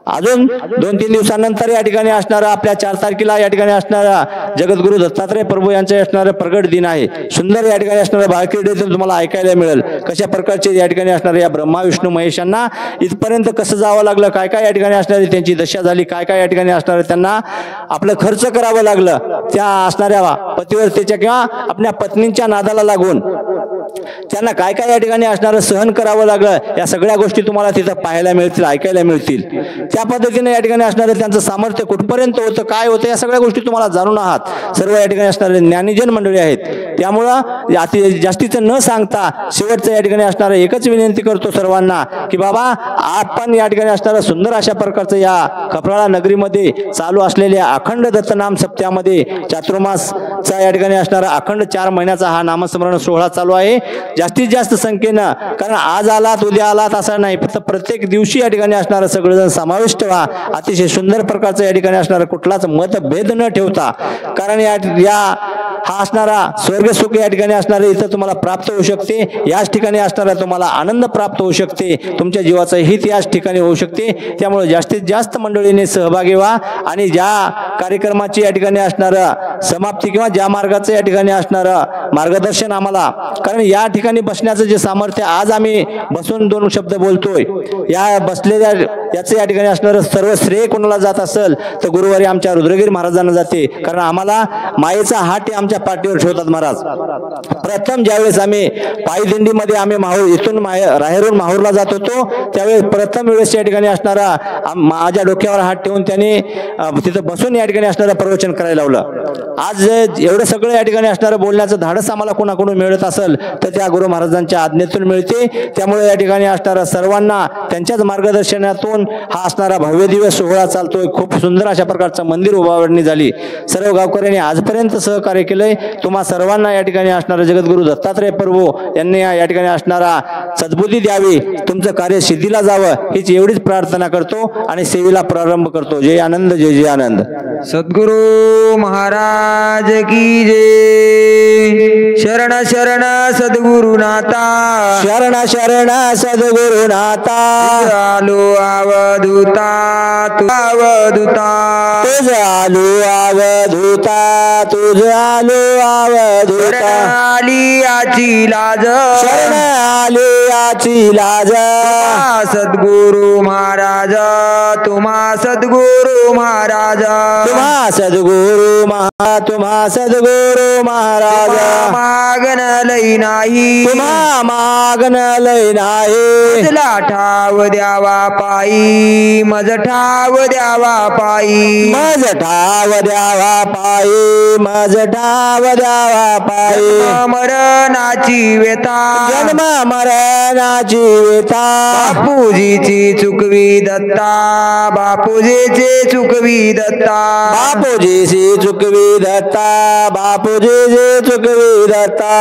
अजून 2-3 दिवसानंतर या ठिकाणी असणारा आपल्या 4 तारखेला या ठिकाणी असणारा जगद्गुरु दत्तात्रय प्रभू यांचे असणारं प्रगट दिन आहे. सुंदर या ठिकाणी असणारं बाळक्रीडेतून तुम्हाला ऐकायला मिळेल कशा प्रकारचे या ठिकाणी असणारे या ब्रह्मा विष्णू महेशांना इथपर्यंत कसं जावं लागलं, काय काय या ठिकाणी असणारी त्यांची दशा झाली, काय काय या ठिकाणी असणारं त्यांना आपलं खर्च करावं लागलं, त्या असणाऱ्या पतिव्रतेच्या किंवा आपल्या पत्नींच्या नादाला लागून त्यांना काय काय या ठिकाणी असणारं सहन करावं लागलं. या सगळ्या गोष्टी तुम्हाला तिथं पाहायला मिळतील, ऐकायला मिळतील. त्या पद्धतीने या ठिकाणी असणारं त्यांचं सामर्थ्य कुठपर्यंत होतं, काय होतं, या सगळ्या गोष्टी तुम्हाला जाणून आहात. सर्व या ठिकाणी असणारे ज्ञानीजन मंडळी आहेत. त्यामुळं जास्तीचं न सांगता शेवटचं या ठिकाणी असणारं एकच विनंती करतो सर्वांना की बाबा आपण या ठिकाणी असणारं सुंदर अशा प्रकारचं या कपराळा नगरीमध्ये चालू असलेल्या अखंड दत्तनाम सप्त्यामध्ये चातुर्मासचा या ठिकाणी असणारा अखंड 4 महिन्याचा हा नामस्मरण सोहळा चालू आहे. जास्तीत जास्त संख्येनं, कारण आज आलात उद्या आलात असं नाही, फक्त प्रत्येक दिवशी या ठिकाणी असणारं सगळेजण समाविष्ट व्हा. अतिशय सुंदर प्रकारचं या ठिकाणी असणारं कुठलाच मतभेद न ठेवता, कारण या हा असणारा स्वर्ग सुख या ठिकाणी असणारे इथं तुम्हाला प्राप्त होऊ शकते. याच ठिकाणी असणारा तुम्हाला आनंद प्राप्त होऊ शकते. तुमच्या जीवाचं हित याच ठिकाणी होऊ शकते. त्यामुळे जास्तीत जास्त मंडळीने सहभागी व्हा आणि ज्या कार्यक्रमाची या ठिकाणी असणारं समाप्ती किंवा ज्या मार्गाचं या ठिकाणी असणारं मार्गदर्शन आम्हाला, कारण या ठिकाणी बसण्याचं जे सामर्थ्य आज आम्ही बसून दोन शब्द बोलतोय, या बसलेल्या याचं या ठिकाणी असणारं सर्व श्रेय कोणाला जात असेल तर गुरुवारी आमच्या रुद्रगिरी महाराजांना जाते. कारण आम्हाला मायेचा हात आमच्या पाठीवर ठेवतात महाराज. प्रथम ज्यावेळेस आम्ही पायी दिंडीमध्ये आम्ही माहूर इथून राहेरून माहूरला जात होतो त्यावेळेस प्रथम वेळेस या ठिकाणी असणारा माझ्या डोक्यावर हात ठेवून त्यांनी तिथं बसून या ठिकाणी असणारं प्रवचन करायला लावलं. आज एवढं सगळं या ठिकाणी असणारं बोलण्याचं धाडस आम्हाला कोणाकडून मिळत असेल तर त्या गुरु महाराजांच्या आज्ञेतून मिळते. त्यामुळे या ठिकाणी असणारा सर्वांना त्यांच्याच मार्गदर्शनातून हा असणारा भव्य दिवस सोहळा चालतोय. खूप सुंदर अशा प्रकारचं मंदिर उभारणी झाली. सर्व गावकऱ्यांनी आजपर्यंत सहकार्य केलंय. तुम्हा सर्वांना या ठिकाणी असणारा जगद्गुरु दत्तात्रय प्रभू यांनी या ठिकाणी असणारा सद्बुद्धी द्यावी, तुमचं कार्य सिद्धीला जावं हीच एवढीच प्रार्थना करतो आणि सेवेला प्रारंभ करतो. जय आनंद, जय जय आनंद.
सद्गुरु महाराज की जय. शरण शरण सद्गुरुनाथा,
शरण शरण सद्गुरुनाथा.
आलो अवधूता, तू अवधूता,
तुझ आलो अवधूता, तुझ आलो अवधूता.
आली याची लाज,
शरण आली याची लाज.
सद्गुरु महाराज, तुम्हा सद्गुरु महाराज,
तुम्हा सद्गुरु तुम्हा सद्गुरु महाराज.
मागन लई नाही,
तुम्हा मागन लय नाही.
मजला ठाव द्यावा पायी, मज ठाव द्यावा पायी,
मज ठाव द्यावा पायी, मज ठाव द्यावा पायी.
मरणाची व्यथा,
जन्म मरणाची व्यथा.
बापूजीची चुकवी दत्ता, बापूजीची चुकवी दत्ता,
बापूजीची चुकवी दत्ता, बापूजीची चुकवी दत्ता.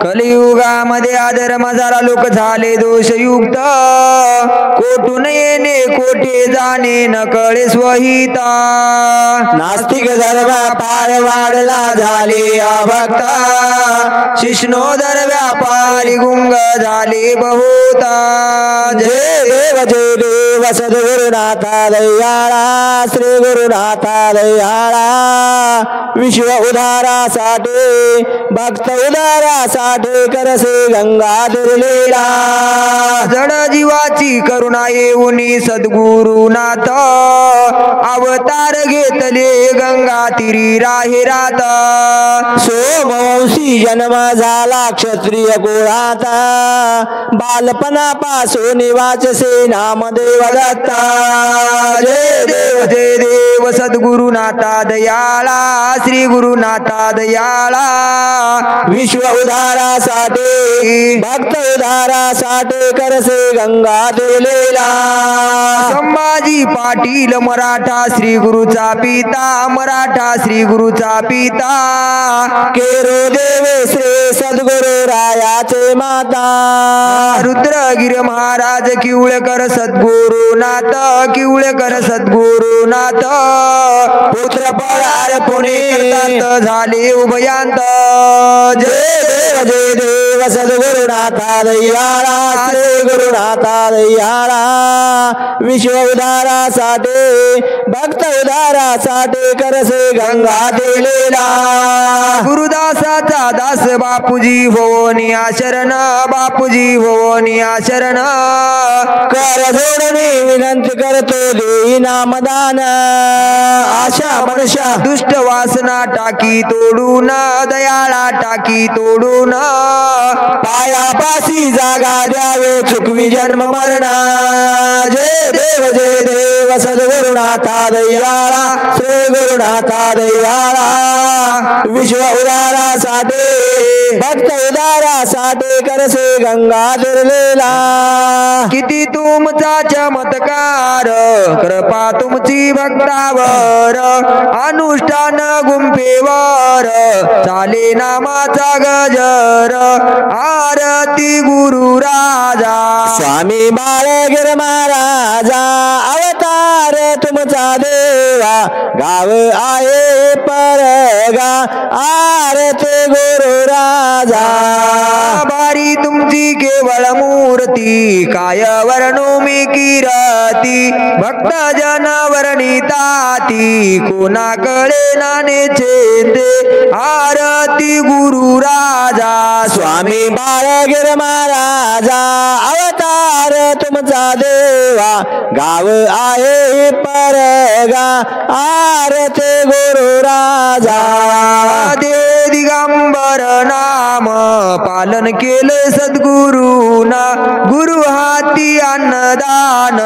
कलियुगामध्ये आधर्म जरा लोक झाले दोषयुक्त, कोठून येणे कोठे जाणे न कळे स्वहिता.
नास्तिक धर्म पार वाढला झाले अभक्ता,
शिष्णोदर व्यापारी गुंग झाले बहुता.
जय देव, जय देव सद्गुरुनाथा दयाळा, श्री गुरुनाथा दयाळा. विश्व उद्धारासाठी, भक्त उद्धारासाठी करसे गंगाधर लीला.
जड जीवाची करुणा येऊनी सद्गुरुनाथ, अवतार घेतले गंगा तीरी राहे रात.
सोमवंशी जन्म झाला क्षत्रिय कुळाता, बालपणापासून वाचसे नामदेव दत्ता.
जय देव, जय देव सद्गुरुनाथा दयाळा, श्री गुरुनाथा दयाळा.
विश्व उद्धारासाठी, भक्त उद्धारासाठी करसे गंगाधर लीला.
संभाजी पाटील मराठा श्री गुरुचा पिता, मराठा श्री गुरुचा पिता.
केरो देवे श्री सद्गुरु रायाचे माता.
रुद्रगिर महाराज किवळकर सद्गुरुनाथ, किवळकर सद्गुरुनाथ.
पुत्र पळार पुणे
करतात झाले उभयांत.
जय देव, जय देव सद्गुरुनाथा दयाळा, श्री गुरुनाथा दयाळा. विश्व उद्धारासाठी, भक्त उद्धारासाठी करसे गंगाधर लीला.
गुरुदासाचा दास बापूजी होनी आशरण, बापूजी होनी आशरण.
कर जोडणी विनंती करतो देई नामदान. आशा मनुष्या
दुष्ट वासना टाकी तोडून, दयाळा टाकी तोडून.
पायापासी जागा द्यावे चुकवी जन्म मरण. जय देव, जय देव सद्गुरुनाथा दयाळा, श्री गुरुनाथा दयाळा. विश्व उद्धारासाठी, भक्त उद्धारासाठी करसे गंगाधर लीला.
किती तुमचा चमत्कार, कृपा तुमची भक्तावर. अनुष्ठान गुंफेवर चाले नामाचा गजर. सुंदर आरती गुरु राजा
स्वामी बाळगीर महाराजा अवतार तुमचा देवा गाव आहे परगा आरती गुरु राजा
बारी तुमची केवळ मूर्ती काय वर्णू मी कीरती भक्त जन वर्णिताती कोणाकडे नाने चेते आरती गुरु राजा
स्वामी बाळगीर महाराजा अवतार तुमचा देवा गाव आहे परगा आरती गुरु राजा
दे दिगंबर नाम पालन केलं सद्गुरुना गुरु हाती अन्नदान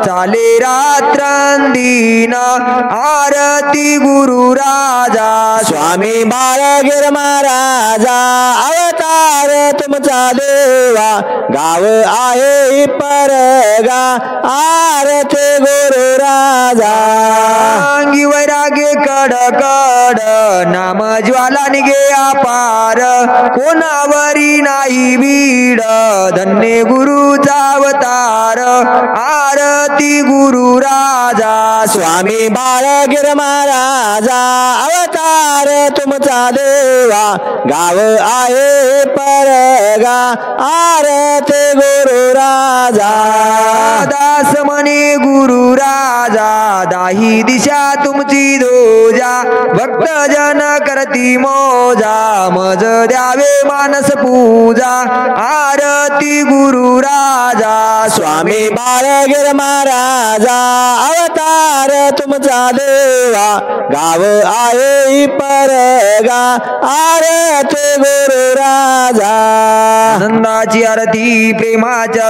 चाले रात्रंदिन आरती गुरु राजा
स्वामी बाळगीर महाराजा अवतार तुमचा देवा गाव आहे परगा आरती गुरु राजा
अंगी वैरागे कड कड नाम ज्वाला निघे अपार कोणावरी नाही बीड धन्य गुरुचा अवतार आरती गुरु राजा
स्वामी बाळगीर महाराजा अवतार तुमचा देवा गाव आहे परगा आरती गुरु राजा
दास म्हणे गुरु राजा दाही दिशा तुमची दोजा भक्त जन करती मोजा मज द्यावे मानस पूजा आरती गुरु राजा
स्वामी बाळगीर महाराजा अवतार तुमचा देवा गाव आहे परगा आरती गुरु राजा
आनंदाची आरती प्रेमाच्या